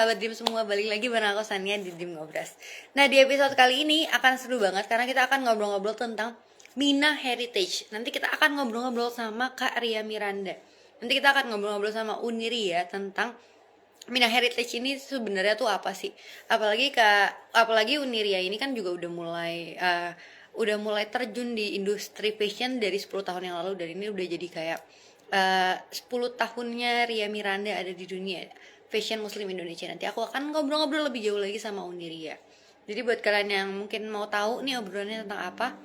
sahabat Dream semua, balik lagi bareng aku Sania di Dream Ngobras. Nah, di episode kali ini akan seru banget karena kita akan ngobrol-ngobrol tentang Mina Heritage. Nanti kita akan ngobrol-ngobrol sama Kak Ria Miranda. Nanti kita akan ngobrol-ngobrol sama Uniria tentang Mina Heritage ini sebenarnya tuh apa sih? Apalagi Uniria ini kan juga udah mulai terjun di industri fashion dari 10 tahun yang lalu, dan ini udah jadi kayak 10 tahunnya Ria Miranda ada di dunia fashion muslim Indonesia. Nanti aku akan ngobrol-ngobrol lebih jauh lagi sama Uniria. Jadi buat kalian yang mungkin mau tahu nih obrolannya tentang apa,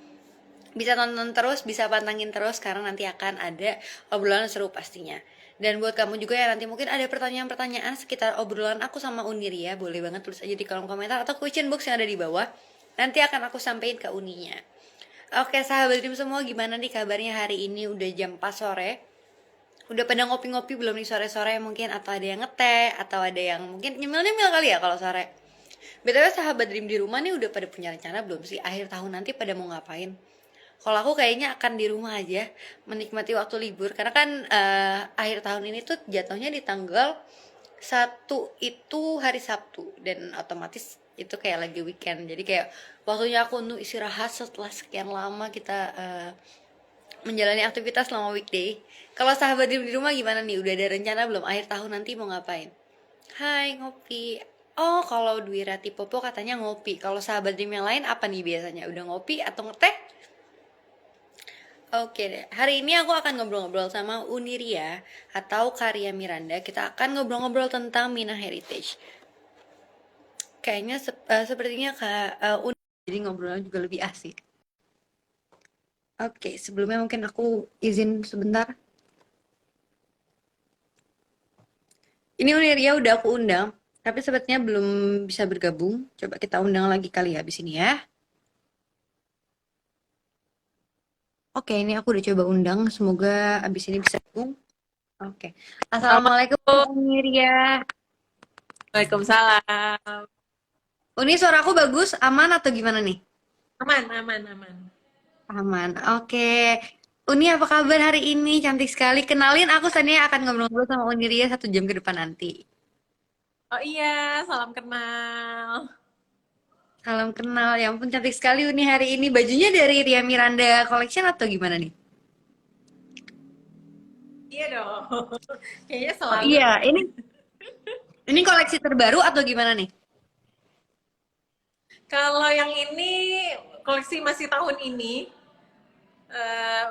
bisa tonton terus, bisa pantangin terus karena nanti akan ada obrolan seru pastinya. Dan buat kamu juga yang nanti mungkin ada pertanyaan-pertanyaan sekitar obrolan aku sama Uniria, boleh banget tulis aja di kolom komentar atau question box yang ada di bawah. Nanti akan aku sampaikan ke Uninya. Oke sahabat Dream semua, gimana nih kabarnya hari ini? Udah jam 4 sore. Udah pada ngopi-ngopi belum nih sore-sore mungkin? Atau ada yang ngeteh, atau ada yang mungkin nyemil-nyemil kali ya kalau sore. BTW sahabat Dream di rumah nih udah pada punya rencana belum sih? Akhir tahun nanti pada mau ngapain? Kalau aku kayaknya akan di rumah aja menikmati waktu libur. Karena kan akhir tahun ini tuh jatuhnya di tanggal 1 itu hari Sabtu. Dan otomatis itu kayak lagi weekend. Jadi kayak waktunya aku untuk istirahat setelah sekian lama kita menjalani aktivitas selama weekday. Kalau sahabat di rumah gimana nih? Udah ada rencana belum akhir tahun nanti mau ngapain? Hai, ngopi. Oh, kalau Dwi Rati Popo katanya ngopi. Kalau sahabat Dream yang lain apa nih biasanya? Udah ngopi atau ngeteh? Oke deh, hari ini aku akan ngobrol-ngobrol sama Uniria atau Karya Miranda. Kita akan ngobrol-ngobrol tentang Mina Heritage. Kayaknya sepertinya Kak jadi ngobrolnya juga lebih asik. Oke, sebelumnya mungkin aku izin sebentar. Ini Uniria udah aku undang, tapi sepertinya belum bisa bergabung. Coba kita undang lagi kali ya habis ini ya. Oke, ini aku udah coba undang. Semoga abis ini bisa gabung. Oke. Halo, Assalamualaikum Uniria. Waalaikumsalam. Uni suara aku bagus, aman atau gimana nih? Aman, aman, aman. Aman. Oke. Uni apa kabar hari ini? Cantik sekali. Kenalin aku Sania akan ngobrol-ngobrol sama Uniria 1 jam ke depan nanti. Oh iya, salam kenal. Salam kenal. Ya ampun cantik sekali Uni hari ini. Bajunya dari Ria Miranda Collection atau gimana nih? Iya dong. Kayaknya Oh selalu iya, deh. ini koleksi terbaru atau gimana nih? Kalau yang ini koleksi masih tahun ini,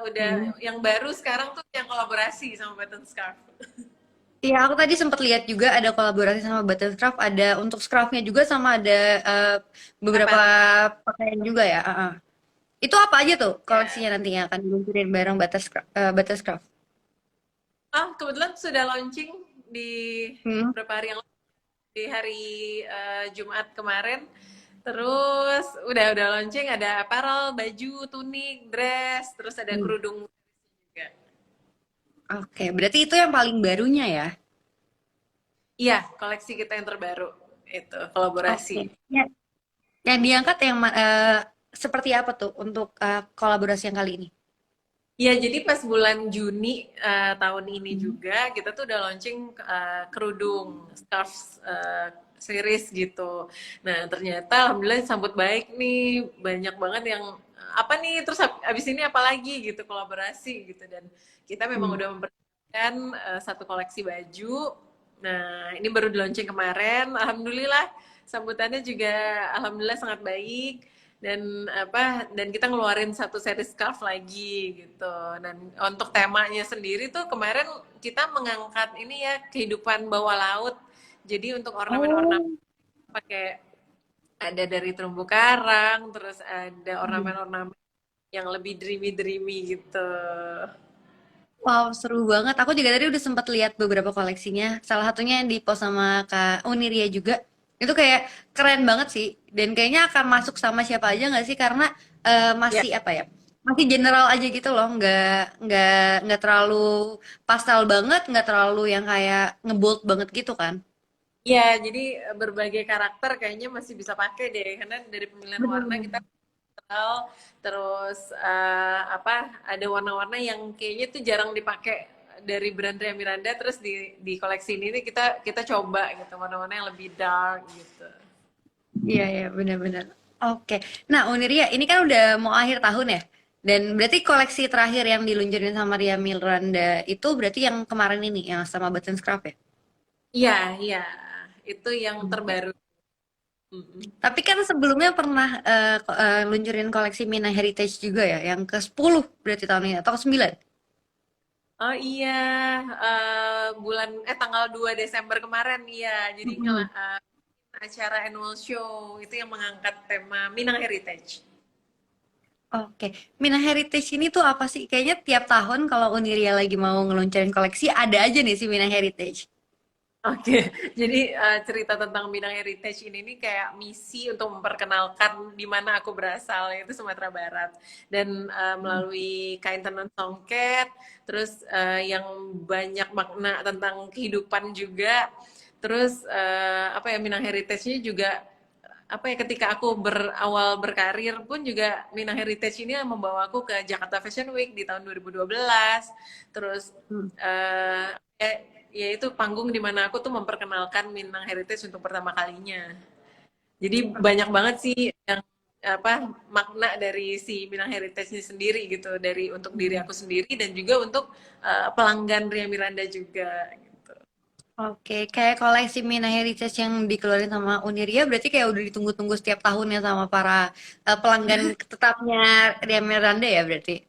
udah Hmm. yang baru sekarang tuh yang kolaborasi sama Button Scarf. Iya, aku tadi sempat lihat juga ada kolaborasi sama Buttercraft, ada untuk scarfnya juga sama ada beberapa Apa? pakaian juga ya. Itu apa aja tuh Ya. koleksinya nanti yang akan diluncurin bareng Buttercraft? Ah, kebetulan sudah launching di Hmm. beberapa hari yang lalu, di hari Jumat kemarin. Terus udah launching, ada apparel, baju, tunik, dress, terus ada Hmm. kerudung juga. Oke, berarti itu yang paling barunya ya? Iya, koleksi kita yang terbaru itu kolaborasi. Oke. Ya, yang diangkat seperti apa tuh untuk kolaborasi yang kali ini? Ya, jadi pas bulan Juni tahun ini Hmm. juga kita tuh udah launching kerudung scarf series gitu. Nah, ternyata alhamdulillah sambut baik nih, banyak banget yang apa nih terus abis ini apa lagi gitu kolaborasi gitu, dan kita memang Hmm. udah mempersiapkan satu koleksi baju. Nah, ini baru di launching kemarin. Alhamdulillah sambutannya juga alhamdulillah sangat baik, dan kita ngeluarin satu seri scarf lagi gitu. Dan untuk temanya sendiri tuh kemarin kita mengangkat ini ya, kehidupan bawah laut. Jadi untuk ornamen-ornamen Oh. pakai, ada dari terumbu karang, terus ada Hmm. ornamen-ornamen yang lebih dreamy-dreamy gitu. Wow, seru banget. Aku juga tadi udah sempat lihat beberapa koleksinya. Salah satunya yang di-post sama Kak Uniria juga. Itu kayak keren banget sih. Dan kayaknya akan masuk sama siapa aja nggak sih? Karena Ya, masih apa ya? Masih general aja gitu loh. Nggak terlalu pastel banget, nggak terlalu yang kayak ngebold banget gitu kan? ya, jadi berbagai karakter kayaknya masih bisa pakai deh, karena dari pemilihan warna kita Bener-bener. tahu. Terus apa, ada warna-warna yang kayaknya tuh jarang dipakai dari brand Ria Miranda, terus di koleksi ini nih kita coba gitu warna-warna yang lebih dark gitu. Iya, iya, benar-benar. Oke. Nah, Uniria, ini kan udah mau akhir tahun ya? Dan berarti koleksi terakhir yang diluncurin sama Ria Miranda itu berarti yang kemarin ini, yang sama Button Scrap ya? Iya, iya, itu yang Oke. terbaru. Mm-mm. Tapi kan sebelumnya pernah luncurin koleksi Mina Heritage juga ya, yang ke-10 berarti tahun ini, atau ke-9? Oh iya, tanggal 2 Desember kemarin, iya. Jadi Mm-mm. acara annual show itu yang mengangkat tema Minang Heritage. Oke, Mina Heritage ini tuh apa sih? Kayaknya tiap tahun kalau Uniria lagi mau ngeluncarin koleksi, ada aja nih si Mina Heritage. Oke, jadi cerita tentang Minang Heritage ini nih kayak misi untuk memperkenalkan di mana aku berasal, yaitu Sumatera Barat. Dan melalui kain tenun songket, terus yang banyak makna tentang kehidupan juga. Terus apa ya, Minang Heritage-nya juga apa ya, ketika aku berawal berkarir pun juga Minang Heritage ini yang membawa aku ke Jakarta Fashion Week di tahun 2012. Terus Hmm. eh ya, ya itu panggung di mana aku tuh memperkenalkan Minang Heritage untuk pertama kalinya. Jadi banyak banget sih yang apa makna dari si Minang Heritage ini sendiri gitu, dari untuk diri aku sendiri dan juga untuk pelanggan Ria Miranda juga gitu. Oke, kayak koleksi Mina Heritage yang dikeluarin sama Uniria berarti kayak udah ditunggu-tunggu setiap tahunnya sama para pelanggan tetapnya Ria Miranda ya berarti.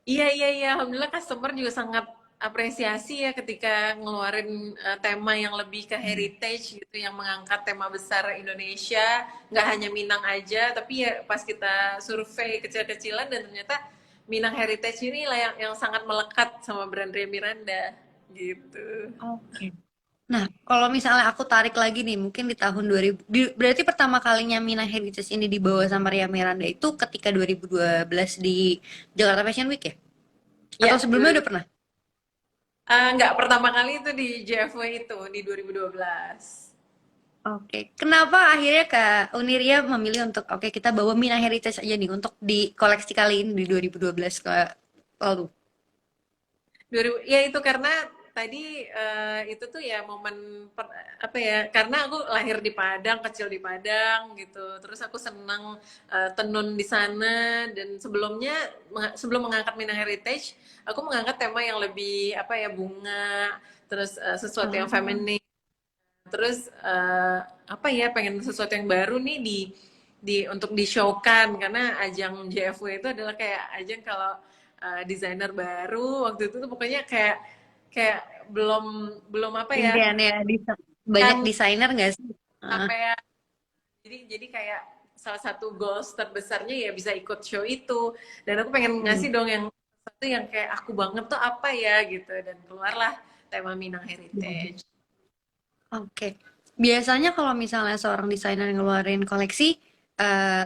Iya, iya, iya. Alhamdulillah customer juga sangat apresiasi ya ketika ngeluarin tema yang lebih ke heritage gitu, yang mengangkat tema besar Indonesia, nggak hanya Minang aja, tapi ya pas kita survei kecil-kecilan dan ternyata Minang Heritage ini lah yang sangat melekat sama brand Ria Miranda gitu. Oke. Nah, kalau misalnya aku tarik lagi nih, mungkin di tahun 2000, berarti pertama kalinya Mina Heritage ini dibawa sama Ria Miranda itu ketika 2012 di Jakarta Fashion Week ya? Atau Ya, sebelumnya udah pernah? nggak pertama kali itu di JFW itu di 2012. Oke, kenapa akhirnya Kak Uniria memilih untuk oke kita bawa Mina Heritage aja nih untuk di koleksi kali ini di 2012 ke lalu? 2000 ya itu karena tadi itu tuh ya apa ya, karena aku lahir di Padang, kecil di Padang gitu, terus aku senang tenun di sana. Dan sebelumnya sebelum mengangkat Minang Heritage, aku mengangkat tema yang lebih apa ya, bunga, terus sesuatu yang Oh, feminin, terus apa ya, pengen sesuatu yang baru nih di untuk di-showkan, karena ajang JFW itu adalah kayak ajang kalau desainer baru waktu itu tuh pokoknya kayak kayak belum belum apa ya, impiannya banyak kan desainer nggak sih? Heeh. sampai jadi kayak salah satu goals terbesarnya ya bisa ikut show itu. Dan aku pengen Hmm. ngasih dong yang satu yang kayak aku banget tuh apa ya gitu, dan keluarlah tema Minang Heritage. Oke. Biasanya kalau misalnya seorang desainer ngeluarin koleksi,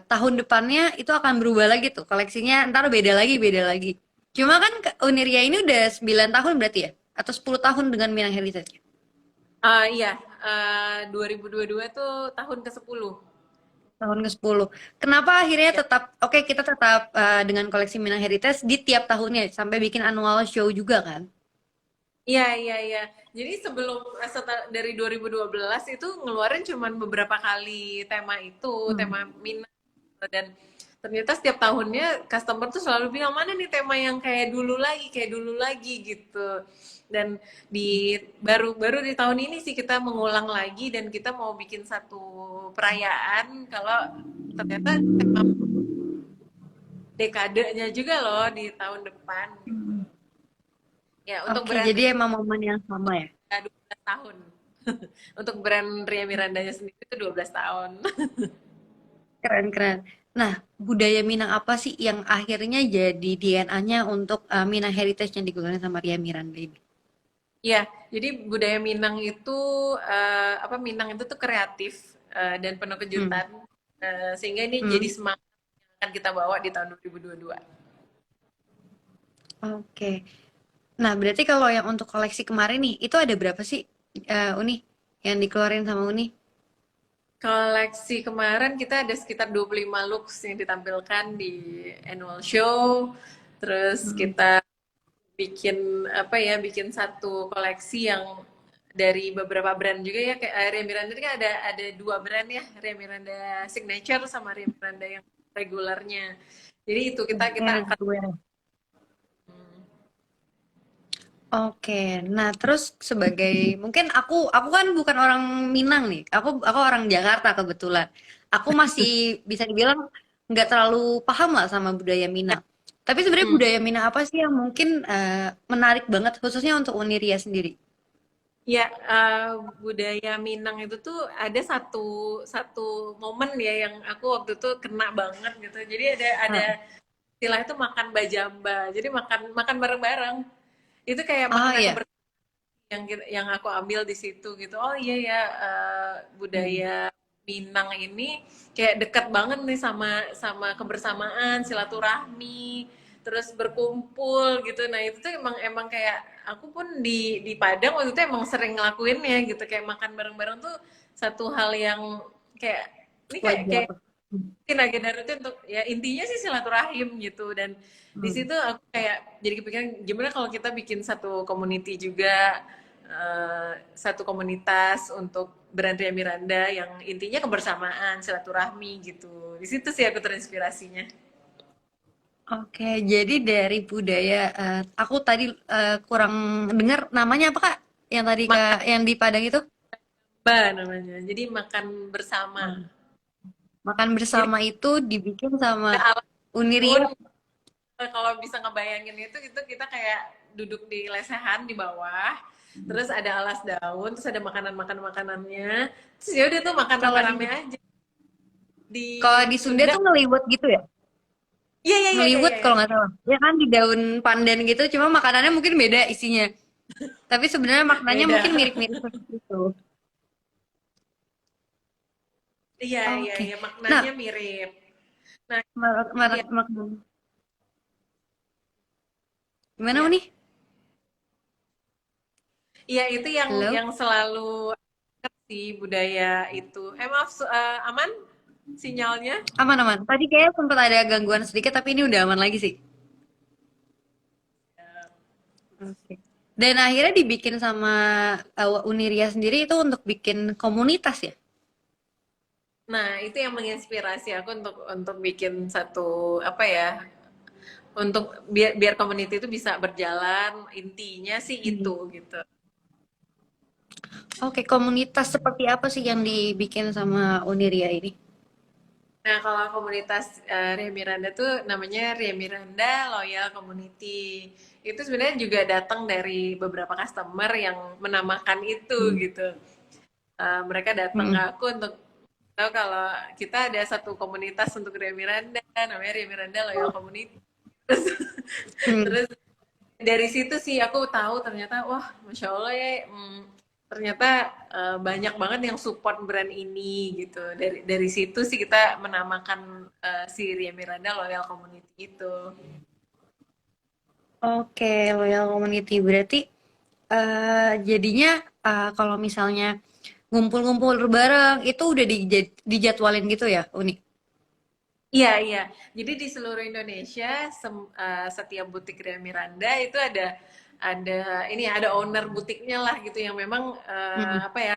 tahun depannya itu akan berubah lagi tuh. Koleksinya ntar beda lagi, beda lagi. Cuma kan Uniria ini udah 9 tahun berarti ya? Atau 10 tahun dengan Minang Heritage? Iya, 2022 tuh tahun ke-10. Tahun ke-10. Kenapa akhirnya Ya. tetap, oke kita tetap dengan koleksi Minang Heritage di tiap tahunnya, sampai bikin annual show juga kan? Iya, iya, iya. Jadi sebelum dari 2012 itu ngeluarin cuman beberapa kali tema itu, Hmm. tema Minang. Dan ternyata setiap tahunnya customer tuh selalu bilang mana nih tema yang kayak dulu lagi gitu. Dan baru di tahun ini sih kita mengulang lagi dan kita mau bikin satu perayaan kalau ternyata tema dekadenya juga loh di tahun depan. Ya, untuk Oke, brand jadi emang momen yang sama ya? 12 tahun. Untuk brand Ria Mirandanya sendiri itu 12 tahun. Keren-keren. Nah, budaya Minang apa sih yang akhirnya jadi DNA-nya untuk Minang Heritage yang digunakan sama Ria Miranda ini? Ya, jadi budaya Minang itu apa, Minang itu tuh kreatif dan penuh Hmm. kejutan. Sehingga ini jadi Hmm. semangat yang akan kita bawa di tahun 2022. Oke. Nah, berarti kalau yang untuk koleksi kemarin nih, itu ada berapa sih Uni yang dikeluarin sama Uni? Koleksi kemarin kita ada sekitar 25 looks yang ditampilkan di annual show. Terus Hmm. kita bikin apa ya, bikin satu koleksi yang dari beberapa brand juga ya, kayak Ria Miranda ini kan ada dua brand ya, Ria Miranda Signature sama Ria Miranda yang regulernya. Jadi itu kita Ada angkat. dua. Oke, nah terus sebagai mungkin aku kan bukan orang Minang nih, aku orang Jakarta kebetulan. Aku masih bisa dibilang nggak terlalu paham lah sama budaya Minang. Tapi sebenarnya Hmm. budaya Minang apa sih yang mungkin menarik banget khususnya untuk Uniria sendiri? Ya, budaya Minang itu tuh ada satu satu momen ya yang aku waktu itu kena banget gitu. Jadi ada Ah, istilah itu makan bajamba. Jadi makan makan bareng-bareng. Itu kayak ah, makna iya. yang aku ambil di situ gitu. Oh iya ya, Hmm. budaya Minang ini kayak dekat banget nih sama sama kebersamaan, silaturahmi, terus berkumpul gitu. Nah itu tuh emang emang kayak aku pun di Padang waktu itu emang sering ngelakuinnya gitu, kayak makan bareng-bareng tuh satu hal yang kayak ini kayak Wajar. Hmm. mungkin agenda rutin untuk ya intinya sih silaturahim gitu. Dan di Hmm. situ aku kayak jadi kepikiran gimana kalau kita bikin satu community juga, satu komunitas untuk brand Ria Miranda yang intinya kebersamaan silaturahmi gitu. Di situ sih aku terinspirasinya. Oke, jadi dari budaya, aku tadi kurang dengar namanya apa Kak? Yang tadi Kak, Makan yang di Padang itu? namanya, jadi makan bersama. Makan Jadi bersama itu dibikin sama ada alat Uniria. pun, kalau bisa ngebayangin itu kita kayak duduk di lesehan di bawah, terus ada alas daun, terus ada makanannya, terus ya udah tuh makan Kalau rame-rame di aja. Di kalau di Sunda Sunda, tuh ngeliwet gitu ya? iya iya iya iya Ngeliwet iya. kalau nggak salah. Ya kan di daun pandan gitu, cuma makanannya mungkin beda isinya. Tapi sebenarnya maknanya mungkin Beda. mirip-mirip seperti itu. Iya iya Oke. iya, maknanya Nah, mirip. Nah, iya gimana iya nih? iya itu Halo? yang selalu sih budaya itu. Maaf, aman sinyalnya? Aman-aman. Tadi kayak sempat ada gangguan sedikit, tapi ini udah aman lagi sih. Oke. Dan akhirnya dibikin sama Uniria sendiri itu untuk bikin komunitas ya? Nah, itu yang menginspirasi aku untuk bikin satu apa ya? Untuk biar biar community itu bisa berjalan, intinya sih itu Hmm. gitu. Oke, komunitas seperti apa sih yang dibikin sama Uniria ini? Nah, kalau komunitas Ria Miranda tuh namanya Ria Miranda Loyal Community. Itu sebenarnya juga datang dari beberapa customer yang menamakan itu Hmm. gitu. Mereka datang ke Hmm. aku untuk tahu kalau kita ada satu komunitas untuk Ria Miranda, namanya Ria Miranda Loyal Community. Terus, Hmm. terus dari situ sih aku tahu ternyata wah masya Allah ya, ternyata banyak banget yang support brand ini gitu. Dari situ sih kita menamakan si Ria Miranda Loyal Community itu. Oke, loyal community berarti jadinya kalau misalnya ngumpul-ngumpul bareng itu udah dijadwalin gitu ya, Uni? Iya iya, jadi di seluruh Indonesia setiap butik Ria Miranda itu ada ini ya, ada owner butiknya lah gitu yang memang Hmm. apa ya,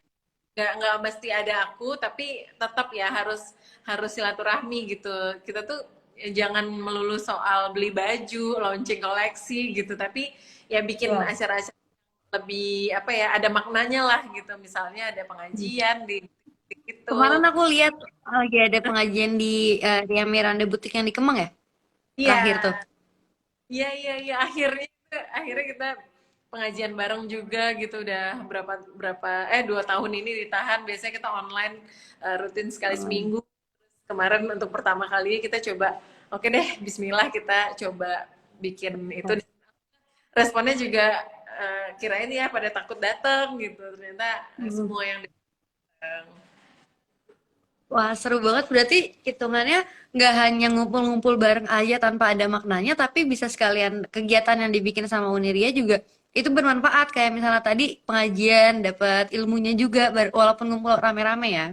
nggak mesti ada aku tapi tetap ya harus harus silaturahmi gitu. Kita tuh ya jangan melulu soal beli baju, launching koleksi gitu, tapi ya bikin Ya. acara-acara lebih apa ya, ada maknanya lah gitu. Misalnya ada Hmm. pengajian di gitu. Kemarin aku lihat lagi ada pengajian di Ria Miranda Butik yang di Kemang ya, Iya, terakhir tuh. iya akhirnya kita pengajian bareng juga gitu, udah berapa berapa 2 tahun ini ditahan. Biasanya kita online rutin sekali Hmm. seminggu. Kemarin untuk pertama kali kita coba, oke deh, Bismillah kita coba bikin itu. Responnya juga kirain ya pada takut datang gitu, ternyata Hmm. semua yang datang. Wah, seru banget. Berarti hitungannya nggak hanya ngumpul-ngumpul bareng aja tanpa ada maknanya, tapi bisa sekalian kegiatan yang dibikin sama Uniria juga itu bermanfaat. Kayak misalnya tadi pengajian, dapat ilmunya juga, walaupun ngumpul rame-rame ya.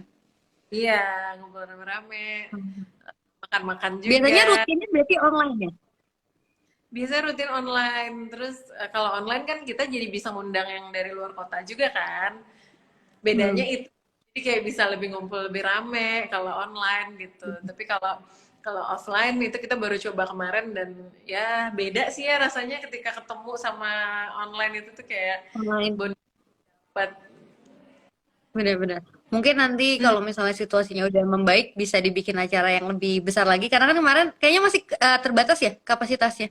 Iya, ngumpul rame-rame, makan-makan juga. Biasanya rutinnya berarti online ya? biasanya rutin online. Terus kalau online kan kita jadi bisa ngundang yang dari luar kota juga kan. Bedanya Hmm. itu. Jadi kayak bisa lebih ngumpul lebih rame kalau online gitu. Tapi kalau kalau offline itu kita baru coba kemarin dan ya beda sih ya rasanya ketika ketemu sama online itu tuh kayak Online. bond banget. Benar-benar. Mungkin nanti Hmm. kalau misalnya situasinya udah membaik, bisa dibikin acara yang lebih besar lagi. Karena kan kemarin kayaknya masih terbatas ya kapasitasnya.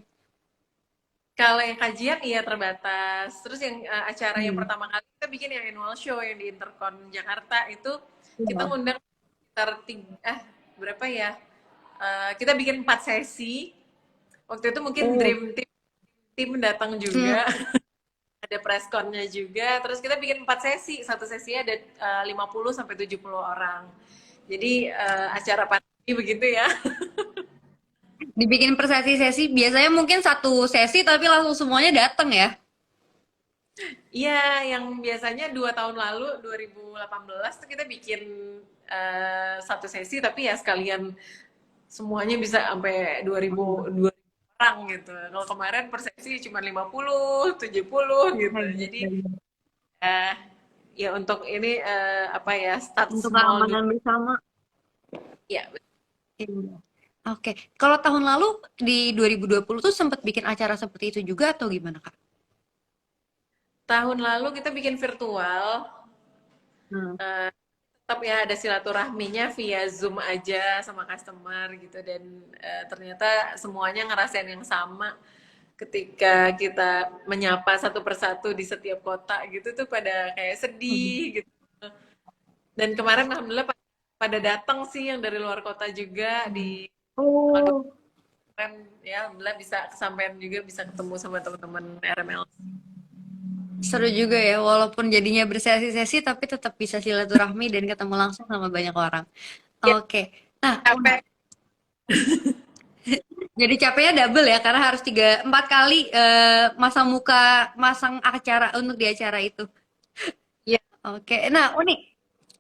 Kalau yang kajian iya terbatas. Terus yang acara yang Hmm. pertama kali kita bikin yang annual show yang di Intercon Jakarta itu kita Iya. ngundang sekitar berapa ya? Kita bikin 4 sesi. Waktu itu mungkin Oh. Dream Team datang Hmm. juga, ada pressconnya juga. Terus kita bikin 4 sesi. Satu sesinya ada 50 sampai 70 orang. Jadi acara pandemi begitu ya. Dibikin per sesi-sesi. Biasanya mungkin satu sesi tapi langsung semuanya datang ya. Iya, yang biasanya 2 tahun lalu 2018 tuh kita bikin satu sesi tapi ya sekalian semuanya bisa sampai 2000 orang gitu. Kalau kemarin persepsi cuma 50, 70 gitu. Jadi eh, ya untuk ini apa ya start Untuk small dulu. keamanan bersama. Ya, Iya. Oke, kalau tahun lalu di 2020 tuh sempat bikin acara seperti itu juga atau gimana Kak? tahun lalu kita bikin virtual. Hmm. eh, Tetap ya ada silaturahminya via Zoom aja sama customer gitu dan ternyata semuanya ngerasain yang sama ketika kita menyapa satu persatu di setiap kota gitu tuh pada kayak sedih gitu. Dan kemarin alhamdulillah pada datang sih yang dari luar kota juga di tanggal 2 Oh, kemarin ya alhamdulillah bisa kesampaian juga bisa ketemu sama teman-teman RML. seru juga ya, walaupun jadinya bersesi-sesi tapi tetap bisa silaturahmi dan ketemu langsung sama banyak orang. Ya, Oke, nah capek. jadi capeknya double ya karena harus 3 4 kali masang muka, masang acara untuk di acara itu. Ya, Oke, nah unik.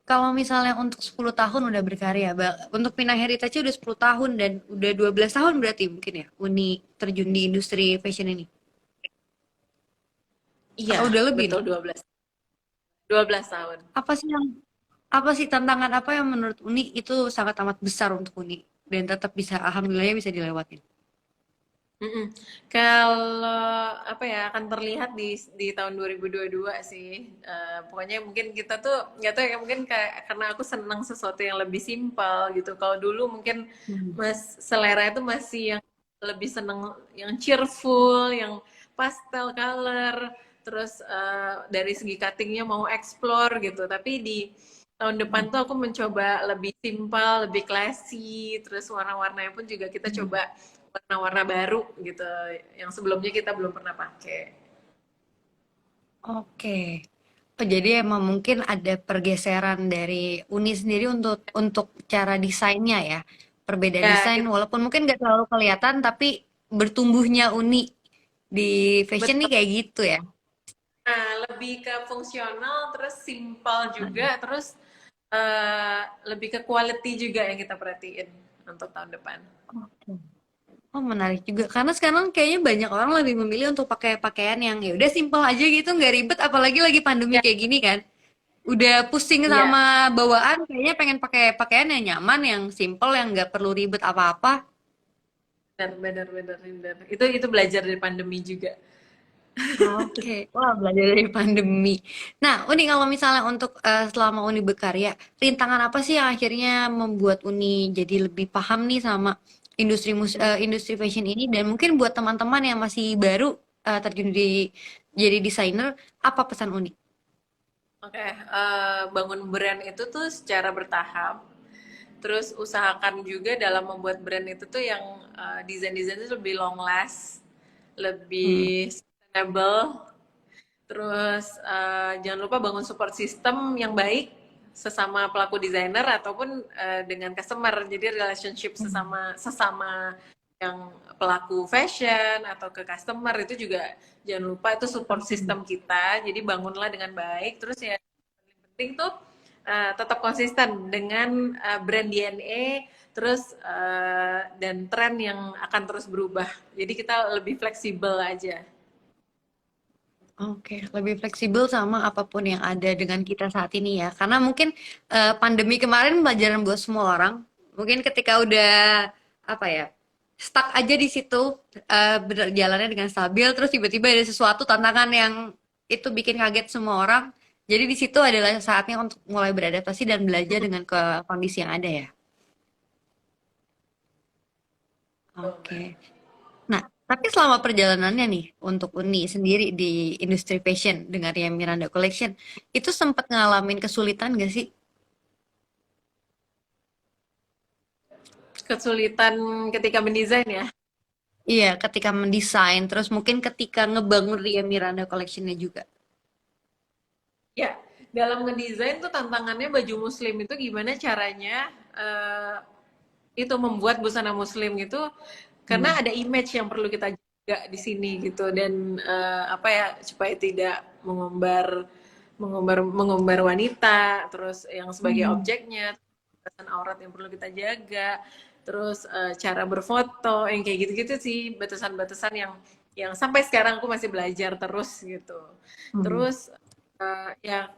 Kalau misalnya untuk 10 tahun udah berkarya, untuk Pinang Heritage udah 10 tahun dan udah 12 tahun berarti mungkin ya Uni terjun di industri fashion ini. iya, Atau udah lebih betul nih? 12 tahun. Apa sih yang apa sih tantangan apa yang menurut Uni itu sangat amat besar untuk Uni dan tetap bisa alhamdulillahnya bisa dilewatin? Mm-mm. Kalau apa ya akan terlihat di tahun 2022 sih. Pokoknya mungkin kita tuh nggak tahu ya mungkin kayak karena aku senang sesuatu yang lebih simpel gitu. Kalau dulu mungkin Hmm. mas selera itu masih yang lebih seneng yang cheerful, yang pastel color, terus dari segi cuttingnya mau explore gitu. Tapi di tahun depan tuh aku mencoba lebih simpel, lebih classy, terus warna-warnanya pun juga kita coba warna-warna baru gitu yang sebelumnya kita belum pernah pakai. Oke. Oh, jadi emang mungkin ada pergeseran dari Uni sendiri untuk cara desainnya ya. Perbedaan Ya, desain walaupun mungkin nggak terlalu kelihatan tapi bertumbuhnya Uni di fashion nih betul. kayak gitu ya. Nah, lebih ke fungsional, terus simpel juga, terus lebih ke quality juga yang kita perhatiin untuk tahun depan. Oke. Oh, menarik juga. Karena sekarang kayaknya banyak orang lebih memilih untuk pakai pakaian yang ya udah simpel aja gitu, nggak ribet apalagi lagi pandemi Ya, kayak gini kan. Udah pusing iya, sama bawaan, kayaknya pengen pakai pakaian yang nyaman, yang simpel, yang nggak perlu ribet apa-apa. benar, benar, benar, benar. Itu belajar dari pandemi juga. Oke, wah belajar dari pandemi. Nah, Uni kalau misalnya untuk selama Uni berkarya, rintangan apa sih yang akhirnya membuat Uni jadi lebih paham nih sama industri fashion ini dan mungkin buat teman-teman yang masih baru terjun di jadi desainer, apa pesan Uni? Oke, bangun brand itu tuh secara bertahap. Terus usahakan juga dalam membuat brand itu tuh yang desain-desain itu lebih long last, Hmm. lebih sustainable. Terus jangan lupa bangun support system yang baik sesama pelaku desainer ataupun dengan customer. Jadi relationship sesama sesama yang pelaku fashion atau ke customer itu juga jangan lupa itu support system kita. Jadi bangunlah dengan baik. Terus ya paling penting tuh tetap konsisten dengan brand DNA, terus dan tren yang akan terus berubah. Jadi kita lebih fleksibel aja. Oke, lebih fleksibel sama apapun yang ada dengan kita saat ini ya. Karena mungkin pandemi kemarin pelajaran buat semua orang. Mungkin ketika udah apa ya, stuck aja di situ, berjalannya dengan stabil, terus tiba-tiba ada sesuatu tantangan yang itu bikin kaget semua orang. Jadi di situ adalah saatnya untuk mulai beradaptasi dan belajar dengan ke kondisi yang ada ya. Oke. Nah, tapi selama perjalanannya nih untuk Uni sendiri di industri fashion dengan Ria Miranda Collection, itu sempat ngalamin kesulitan gak sih? Kesulitan ketika mendesain ya. Iya, ketika mendesain, terus mungkin ketika ngebangun Ria Miranda Collection-nya juga. Ya, dalam ngedesain tuh tantangannya baju muslim itu gimana caranya itu membuat busana muslim gitu, karena Hmm. ada image yang perlu kita jaga di sini gitu, dan apa ya, supaya tidak mengumbar wanita, terus yang sebagai Hmm. objeknya, batasan aurat yang perlu kita jaga, terus cara berfoto yang kayak gitu-gitu sih, batasan-batasan yang sampai sekarang aku masih belajar terus gitu. Hmm. Terus ya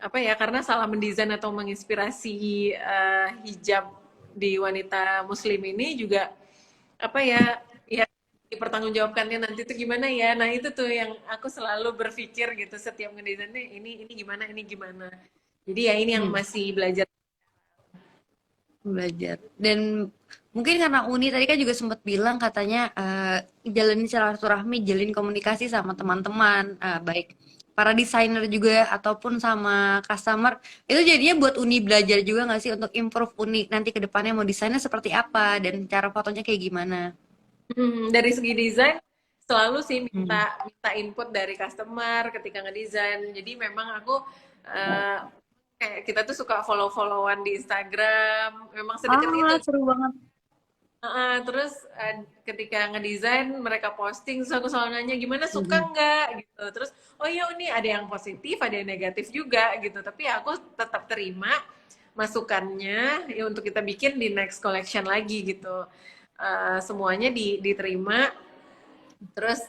apa ya, karena salah mendesain atau menginspirasi hijab di wanita muslim ini juga apa ya, ya dipertanggungjawabkannya nanti tuh gimana ya. Nah itu tuh yang aku selalu berpikir gitu setiap ngedesainnya, ini gimana. Jadi ya ini yang Hmm. masih belajar. Belajar. Dan mungkin karena Uni tadi kan juga sempat bilang katanya jalanin silaturahmi, jalin komunikasi sama teman-teman, baik para desainer juga ataupun sama customer. Itu jadinya buat Uni belajar juga nggak sih untuk improve Uni nanti ke depannya mau desainnya seperti apa dan cara fotonya kayak gimana? Dari segi desain selalu sih Hmm. minta minta input dari customer ketika ngedesain. Jadi memang aku eh, kayak kita tuh suka follow-followan di Instagram. Memang sedekat itu. Ah, seru banget. Terus ketika ngedesain mereka posting, terus aku selalu nanya gimana, suka Hmm. nggak gitu. Terus oh iya, ini ada yang positif, ada yang negatif juga gitu. Tapi aku tetap terima masukannya ya untuk kita bikin di next collection lagi gitu. Semuanya diterima. Terus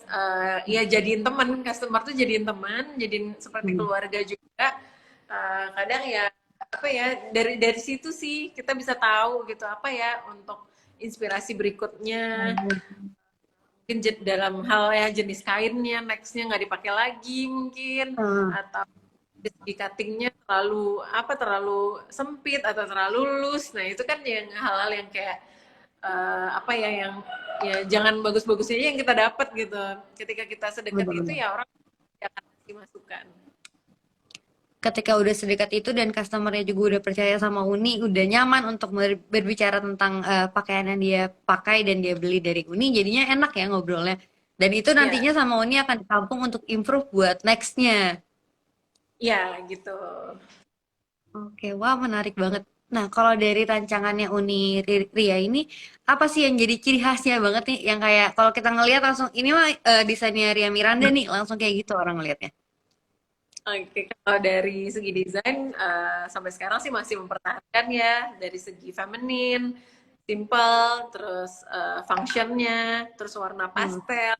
ya jadiin teman, customer tuh jadiin teman, jadiin seperti Hmm. keluarga juga. Kadang ya apa ya, dari situ sih kita bisa tahu gitu apa ya untuk inspirasi berikutnya. Mungkin dalam hal ya jenis kainnya nextnya nggak dipakai lagi mungkin, Ah, atau di cuttingnya terlalu sempit atau terlalu loose. Nah itu kan yang hal-hal yang kayak apa ya, yang ya jangan bagus-bagusnya aja yang kita dapat gitu. Ketika kita sedekat itu benar-benar. ya orang akan kasih masukan. Ketika udah sedekat itu dan customernya juga udah percaya sama Uni, udah nyaman untuk berbicara tentang pakaian yang dia pakai dan dia beli dari Uni, jadinya enak ya ngobrolnya. Dan itu Ya, nantinya sama Uni akan ditampung untuk improve buat nextnya. ya gitu. Oke, wah menarik banget. Nah, kalau dari rancangannya Uni Ria ini, apa sih yang jadi ciri khasnya banget nih? Yang kayak kalau kita ngelihat langsung, ini mah desainnya Ria Miranda nih, langsung kayak gitu orang ngelihatnya. Oke, kalau dari segi desain sampai sekarang sih masih mempertahankan ya, dari segi feminin, simple, terus functionnya, terus warna Hmm. pastel,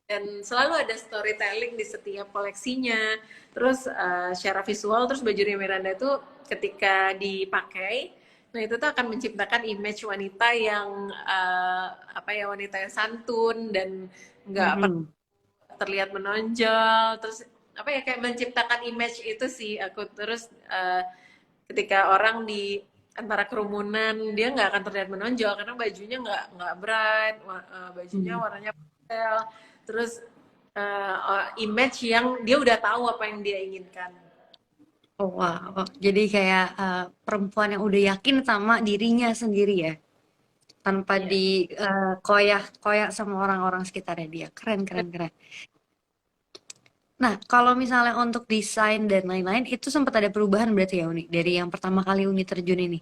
dan selalu ada storytelling di setiap koleksinya. Terus secara visual, terus baju Ria Miranda itu ketika dipakai, nah itu tuh akan menciptakan image wanita yang apa ya, wanita yang santun dan nggak Mhm. terlihat menonjol. Terus apa ya, kayak menciptakan image itu sih aku. Terus ketika orang di antara kerumunan dia nggak akan terlihat menonjol karena bajunya nggak bright, bajunya Hmm. warnanya pastel. Terus image yang dia udah tahu apa yang dia inginkan. Oh, wow. Jadi kayak perempuan yang udah yakin sama dirinya sendiri ya, tanpa Iya. koyak-koyak sama orang-orang sekitarnya dia. Keren, keren, keren. Nah, kalau misalnya untuk desain dan lain-lain, itu sempat ada perubahan berarti ya Uni, dari yang pertama kali Uni terjun ini.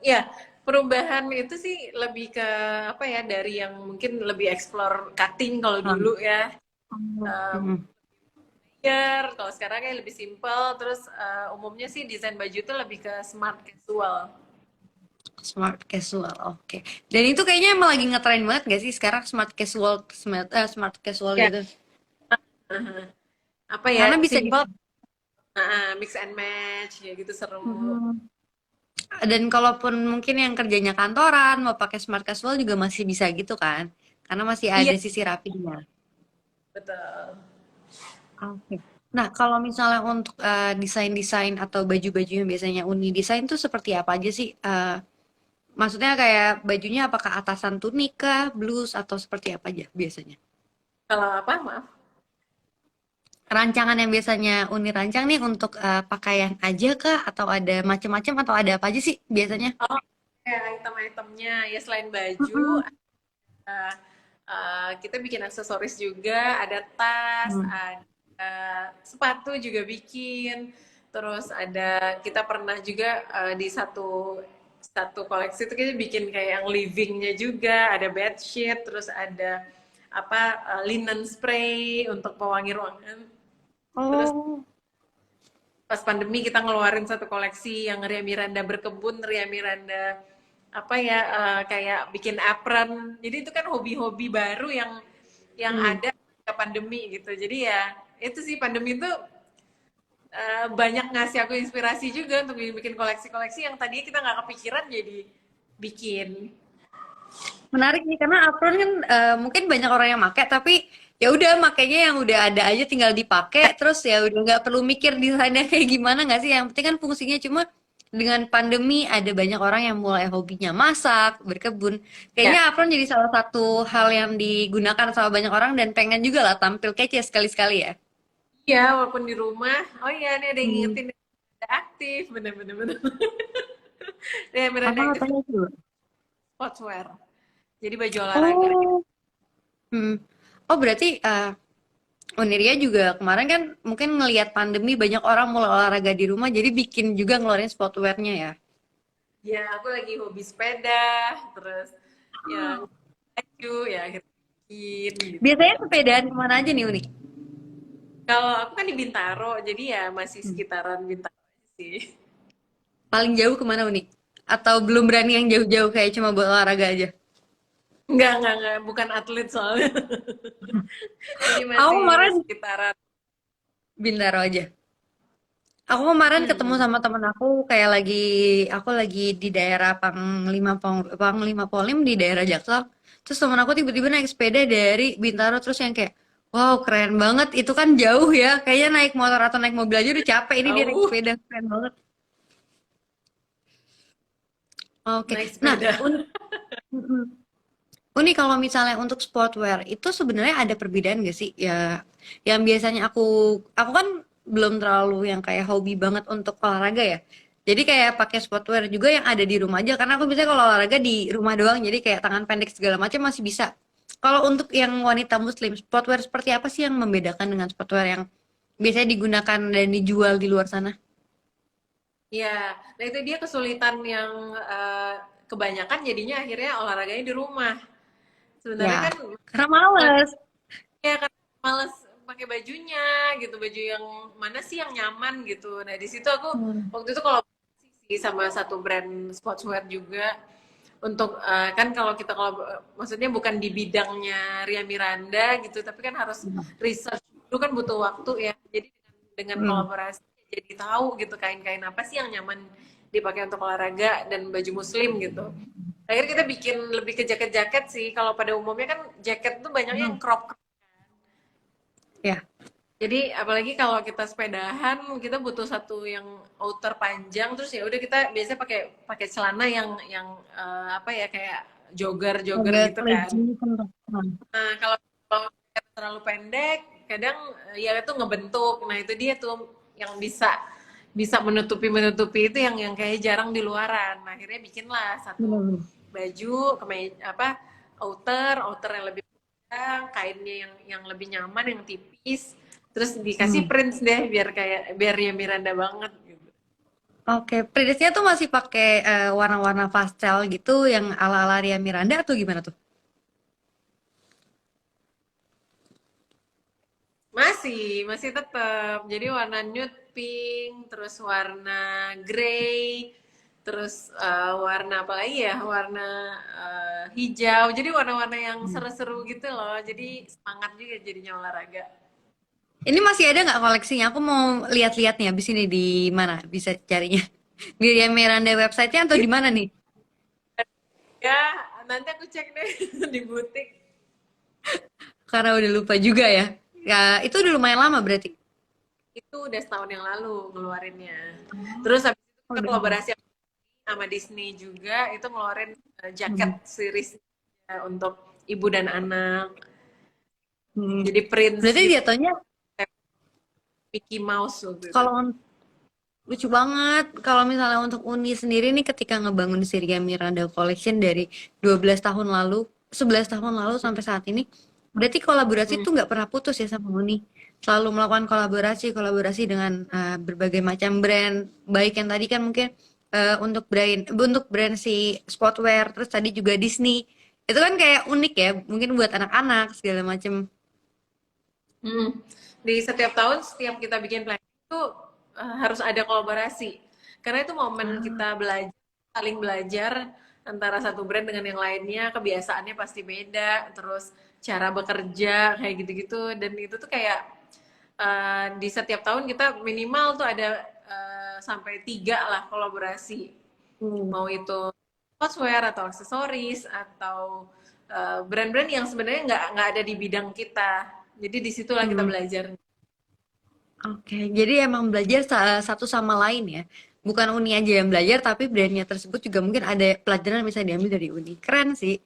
Ya, perubahan itu sih lebih ke apa ya, dari yang mungkin lebih explore cutting kalau Ah. dulu ya. Oh. Eh, Mhm. Kalau sekarang kayak lebih simple, terus umumnya sih desain baju tuh lebih ke smart casual. Smart casual, oke. Dan itu kayaknya emang lagi ngetren banget gak sih sekarang smart casual, smart casual Ya, gitu. apa ya, Karena bisa simple, mix and match, ya gitu seru. Mhm. Dan kalaupun mungkin yang kerjanya kantoran mau pakai smart casual juga masih bisa gitu kan? Karena masih Iya, ada sisi rapinya. betul. Oke. Nah, kalau misalnya untuk desain-desain atau baju-baju yang biasanya Uni desain tuh seperti apa aja sih? Maksudnya kayak bajunya apakah atasan tunik kah, blus atau seperti apa aja biasanya? Kalau apa, maaf? Rancangan yang biasanya Uni rancang nih untuk pakaian aja kah atau ada macam-macam atau ada apa aja sih biasanya? Oh, kayak item-itemnya, ya selain baju, Mm-mm. eh, kita bikin aksesoris juga, ada tas, Hmm. ada sepatu juga bikin, terus ada kita pernah juga di satu satu koleksi itu kita bikin kayak yang livingnya juga, ada bed sheet, terus ada apa linen spray untuk pewangi ruangan. Terus Oh. pas pandemi kita ngeluarin satu koleksi yang Ria Miranda berkebun, Ria Miranda apa ya kayak bikin apron. Jadi itu kan hobi-hobi baru yang Hmm. ada ketika pandemi gitu. Jadi ya itu sih pandemi itu banyak ngasih aku inspirasi juga untuk bikin koleksi-koleksi yang tadinya kita nggak kepikiran jadi bikin. Menarik nih karena apron kan mungkin banyak orang yang make tapi ya udah makainya yang udah ada aja tinggal dipakai terus ya udah nggak perlu mikir desainnya kayak gimana nggak sih yang penting kan fungsinya cuma dengan pandemi ada banyak orang yang mulai hobinya masak, berkebun. Ya, Kayaknya apron jadi salah satu hal yang digunakan sama banyak orang dan pengen juga lah tampil kece sekali-sekali ya. iya walaupun di rumah. Oh iya, ini ada yang Hmm. ngingetin ada aktif, bener-bener bener. Ya, Apa Miranda aktif katanya tuh? sportswear. Jadi baju olahraga. Oh. Hmm. Oh berarti Uniria juga kemarin kan mungkin ngelihat pandemi banyak orang mulai olahraga di rumah jadi bikin juga ngeluarin sportwear-nya ya. Ya, aku lagi hobi sepeda, terus ya baju, ya akhirnya bikin gitu. Biasanya sepedaan kemana aja nih Uni? Kalau aku kan di Bintaro, jadi ya masih Hmm. sekitaran Bintaro aja sih. Paling jauh kemana Uni? Atau belum berani yang jauh-jauh kayak cuma buat olahraga aja? Enggak, bukan atlet soalnya. Jadi Aku masih kemarin sekitaran. Bintaro aja. Aku kemarin ketemu Hmm. sama temen aku lagi di daerah Panglima Polim di daerah Jaksel. Terus temen aku tiba-tiba naik sepeda dari Bintaro terus yang kayak, wow keren banget. Itu kan jauh ya. Kayaknya naik motor atau naik mobil aja udah capek. Ini dia naik Tahu sepeda keren banget. Oke. naik Nah, sepeda. Uni kalau misalnya untuk sportwear itu sebenarnya ada perbedaan gak sih? Ya, yang biasanya aku kan belum terlalu yang kayak hobi banget untuk olahraga ya. Jadi kayak pakai sportwear juga yang ada di rumah aja karena aku biasanya kalau olahraga di rumah doang jadi kayak tangan pendek segala macam masih bisa. Kalau untuk yang wanita muslim, sportwear seperti apa sih yang membedakan dengan sportwear yang biasanya digunakan dan dijual di luar sana? Ya, nah itu dia kesulitan yang kebanyakan jadinya akhirnya olahraganya di rumah. Sebenarnya Ya, kan karena males. ya kan males pakai bajunya gitu, baju yang mana sih yang nyaman gitu. Nah, di situ aku Hmm. waktu itu kolaborasi sih sama satu brand sportswear juga untuk kan kalau maksudnya bukan di bidangnya Ria Miranda gitu, tapi kan harus research dulu kan butuh waktu ya. Jadi dengan Hmm. kolaborasi jadi tahu gitu kain-kain apa sih yang nyaman dipakai untuk olahraga dan baju muslim gitu. Akhirnya kita bikin lebih ke jaket-jaket sih. Kalau pada umumnya kan jaket tuh banyaknya yang Hmm. crop. Ya. Jadi apalagi kalau kita sepedahan, kita butuh satu yang outer panjang, terus ya udah kita biasanya pakai pakai celana yang apa ya kayak jogger-jogger Agak gitu kan. crazy kan. Nah, kalau terlalu pendek, kadang ya itu ngebentuk. Nah, itu dia tuh yang bisa bisa menutupi itu yang kayak jarang di luaran. Nah, akhirnya bikinlah satu Benar-benar. baju apa outer yang lebih panjang, kainnya yang lebih nyaman, yang tipis, terus dikasih Hmm. prints deh biar ya Miranda banget gitu. Oke, Predesnya tuh masih pakai warna-warna pastel gitu yang ala-ala Ria Miranda atau gimana tuh? masih tetap. Jadi warna nude pink, terus warna grey, terus warna apa lagi ya? Warna hijau. Jadi warna-warna yang seru-seru gitu loh. Jadi semangat juga jadinya olahraga. Ini masih ada nggak koleksinya? Aku mau lihat-lihat nih abis ini di mana bisa carinya. Di Ria Miranda website-nya atau di mana nih? Ya, nanti aku cek deh di butik. Karena udah lupa juga ya. Ya, itu udah lumayan lama berarti. Itu udah setahun yang lalu ngeluarinnya. Terus habis itu Oh, kita udah lama. kolaborasi sama Disney juga, itu ngeluarin jaket Hmm. series untuk ibu dan anak. Hmm. Jadi Prince Berarti gitu, jatuhnya Mickey Mouse waktu itu. kalau lucu banget kalau misalnya untuk Uni sendiri nih ketika ngebangun Siria Miranda Collection dari 12 tahun lalu, 11 tahun lalu sampai saat ini, berarti kolaborasi Hmm. tuh nggak pernah putus ya sama Uni. Selalu melakukan kolaborasi dengan berbagai macam brand, baik yang tadi kan mungkin untuk brand si sportwear, terus tadi juga Disney. Itu kan kayak unik ya, mungkin buat anak-anak segala macam. Hmm. Di setiap tahun, setiap kita bikin planning itu harus ada kolaborasi. Karena itu momen Ah, kita belajar, saling belajar antara satu brand dengan yang lainnya, kebiasaannya pasti beda, terus cara bekerja kayak gitu-gitu. Dan itu tuh kayak di setiap tahun kita minimal tuh ada sampai 3 lah kolaborasi. hmm. Mau itu sportswear atau aksesoris atau brand-brand yang sebenarnya nggak ada di bidang kita. Jadi disitulah kita Hmm. belajar. Oke, jadi emang belajar satu sama lain ya. Bukan Uni aja yang belajar, tapi brandnya tersebut juga mungkin ada pelajaran yang bisa diambil dari Uni. Keren sih.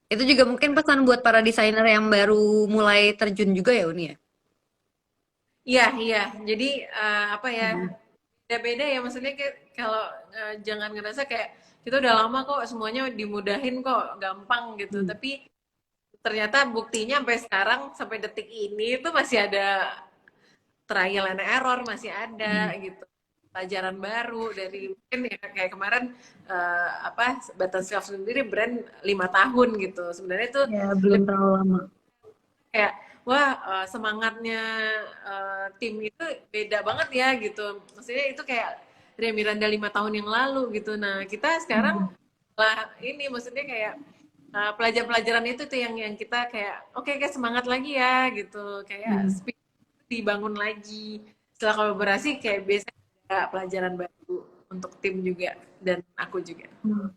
Itu juga mungkin pesan buat para desainer yang baru mulai terjun juga ya Uni ya. Iya, iya. Jadi apa ya? Hmm. Beda-beda ya maksudnya kayak kalau jangan ngerasa kayak kita udah lama kok semuanya dimudahin kok, gampang gitu. Hmm. Tapi ternyata buktinya sampai sekarang sampai detik ini itu masih ada trial and error, masih ada Hmm. gitu. Pelajaran baru dari mungkin ya kayak kemarin apa Batas Self sendiri brand 5 tahun gitu. Sebenarnya itu Ya, belum terlalu lama. kayak wah semangatnya tim itu beda banget ya gitu, maksudnya itu kayak Ria Miranda 5 tahun yang lalu gitu. Nah kita sekarang Hmm. lah ini maksudnya kayak pelajaran-pelajaran itu tuh yang kita kayak oke kayak semangat lagi ya gitu, kayak Hmm. speed dibangun lagi setelah kolaborasi, kayak biasanya ada pelajaran baru untuk tim juga dan aku juga. Hmm.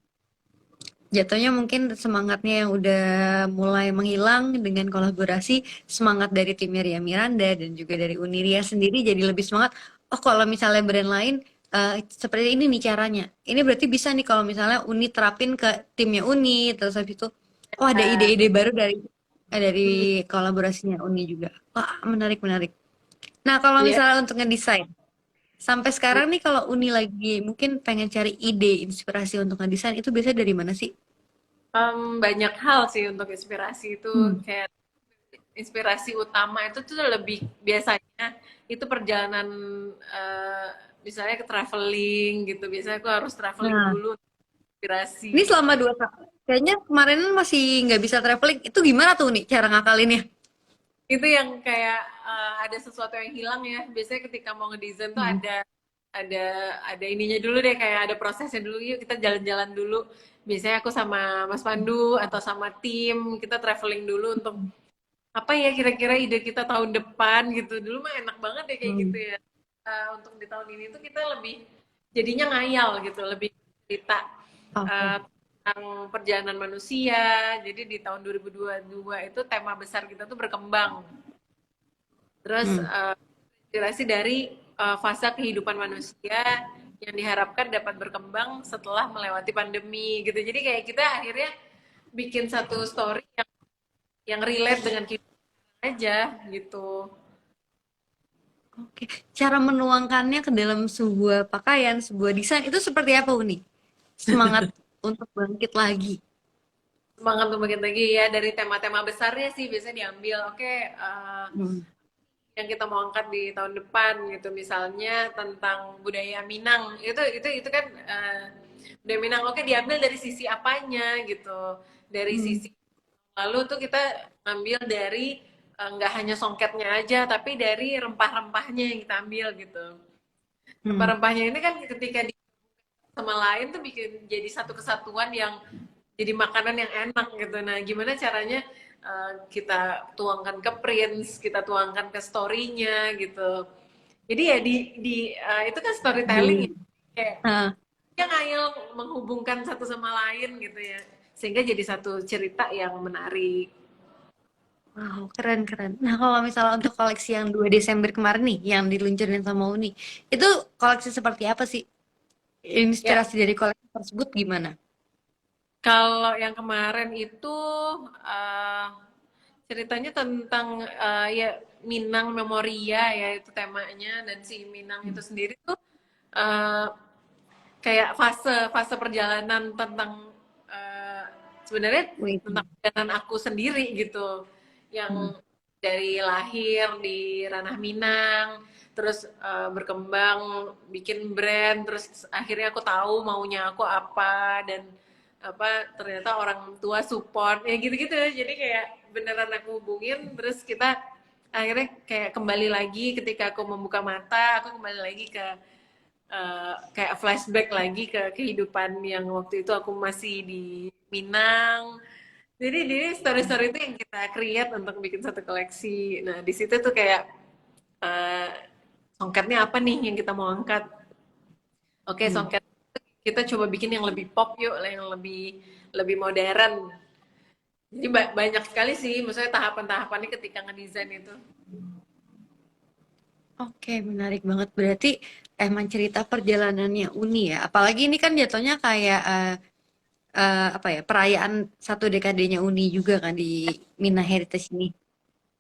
Jatuhnya mungkin semangatnya yang udah mulai menghilang dengan kolaborasi, semangat dari tim Ria Miranda dan juga dari Uniria sendiri jadi lebih semangat. Oh, kalau misalnya brand lain seperti ini nih caranya. Ini berarti bisa nih kalau misalnya Uni terapin ke timnya Uni, terus habis itu oh ada Uh, ide-ide baru dari kolaborasinya Uni juga. Wah, menarik menarik. Nah, kalau ya misalnya untuk ngedesain, sampai sekarang nih kalau Uni lagi mungkin pengen cari ide, inspirasi untuk ngedesain itu biasanya dari mana sih? banyak hal sih untuk inspirasi itu, Hmm. kayak inspirasi utama itu tuh lebih biasanya itu perjalanan eh, misalnya ke traveling gitu. Biasanya aku harus traveling Nah, dulu untuk inspirasi. ini selama 2 tahun, kayaknya kemarin masih nggak bisa traveling. Itu gimana tuh nih cara ngakalinnya? Itu yang kayak ada sesuatu yang hilang ya. Biasanya ketika mau ngedesain tuh Hmm. ada ada ininya dulu deh, kayak ada prosesnya dulu, yuk kita jalan-jalan dulu. Biasanya aku sama Mas Pandu atau sama tim kita traveling dulu untuk apa ya kira-kira ide kita tahun depan gitu. Dulu mah enak banget deh kayak gitu Hmm. ya. Untuk di tahun ini tuh kita lebih jadinya ngayal gitu, lebih cerita Oke. tentang perjalanan manusia. Jadi di tahun 2022 itu tema besar kita tuh berkembang. Terus Hmm. inspirasi dari fase kehidupan manusia yang diharapkan dapat berkembang setelah melewati pandemi gitu. Jadi kayak kita akhirnya bikin satu story yang relate dengan kita aja gitu. Oke. Cara menuangkannya ke dalam sebuah pakaian, sebuah desain itu seperti apa, Uni? Semangat untuk bangkit lagi. Semangat untuk bikin lagi ya dari tema-tema besarnya sih biasanya diambil. Oke, Hmm. yang kita mau angkat di tahun depan gitu, misalnya tentang budaya Minang. Itu kan budaya Minang. Oke, diambil dari sisi apanya gitu. Dari Hmm. sisi lalu tuh kita ambil dari nggak hanya songketnya aja, tapi dari rempah-rempahnya yang kita ambil gitu. Hmm. Rempah-rempahnya ini kan ketika di sama lain tuh bikin jadi satu kesatuan yang jadi makanan yang enak gitu. Nah, gimana caranya kita tuangkan ke prints, kita tuangkan ke story-nya gitu. Jadi ya itu kan storytelling ya. Di, Kayak ah, dia ngayal menghubungkan satu sama lain gitu ya. Sehingga jadi satu cerita yang menarik. wow, keren keren. Nah, kalau misalnya untuk koleksi yang 2 Desember kemarin nih, yang diluncurin sama Uni, itu koleksi seperti apa sih? Ya, Inspirasi dari koleksi tersebut gimana? kalau yang kemarin itu uh, ceritanya tentang ya Minang Memoria ya itu temanya, dan si Minang itu sendiri tuh uh, kayak fase fase perjalanan tentang uh, sebenarnya Wih. tentang perjalanan aku sendiri gitu, Hmm. yang dari lahir di ranah Minang, terus berkembang bikin brand, terus akhirnya aku tahu maunya aku apa, dan apa ternyata orang tua support ya gitu-gitu. Jadi kayak beneran aku hubungin, terus kita akhirnya kayak kembali lagi ketika aku membuka mata, aku kembali lagi ke kayak flashback lagi ke kehidupan yang waktu itu aku masih di Minang. Jadi story-story itu yang kita create untuk bikin satu koleksi. Nah, di situ tuh kayak uh, songketnya apa nih yang kita mau angkat. Oke, Hmm. songket kita coba bikin yang lebih pop yuk, yang lebih lebih modern. Jadi banyak sekali sih, maksudnya tahapan-tahapannya ketika ngedesain itu. Oke, menarik banget. Berarti emang cerita perjalanannya Uni ya. Apalagi ini kan jatuhnya kayak apa ya, perayaan 1 dekadenya Uni juga kan di Mina Heritage ini.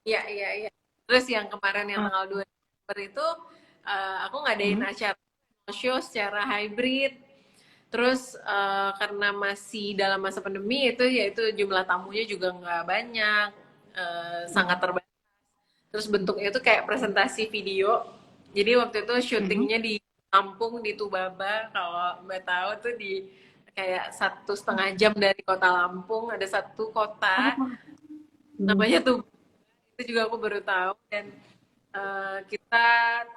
Iya, iya, iya. Terus yang kemarin yang Oh. tanggal 2 Desember itu aku ngadain Hmm. acara show secara hybrid. Terus karena masih dalam masa pandemi itu yaitu jumlah tamunya juga nggak banyak, sangat terbatas. Terus bentuknya itu kayak presentasi video. Jadi waktu itu Hmm. syutingnya di Lampung di Tubaba. Kalau Mbak tahu tuh di kayak 1,5 jam dari kota Lampung ada satu kota Oh. Hmm. namanya tuh, itu juga aku baru tahu. Dan kita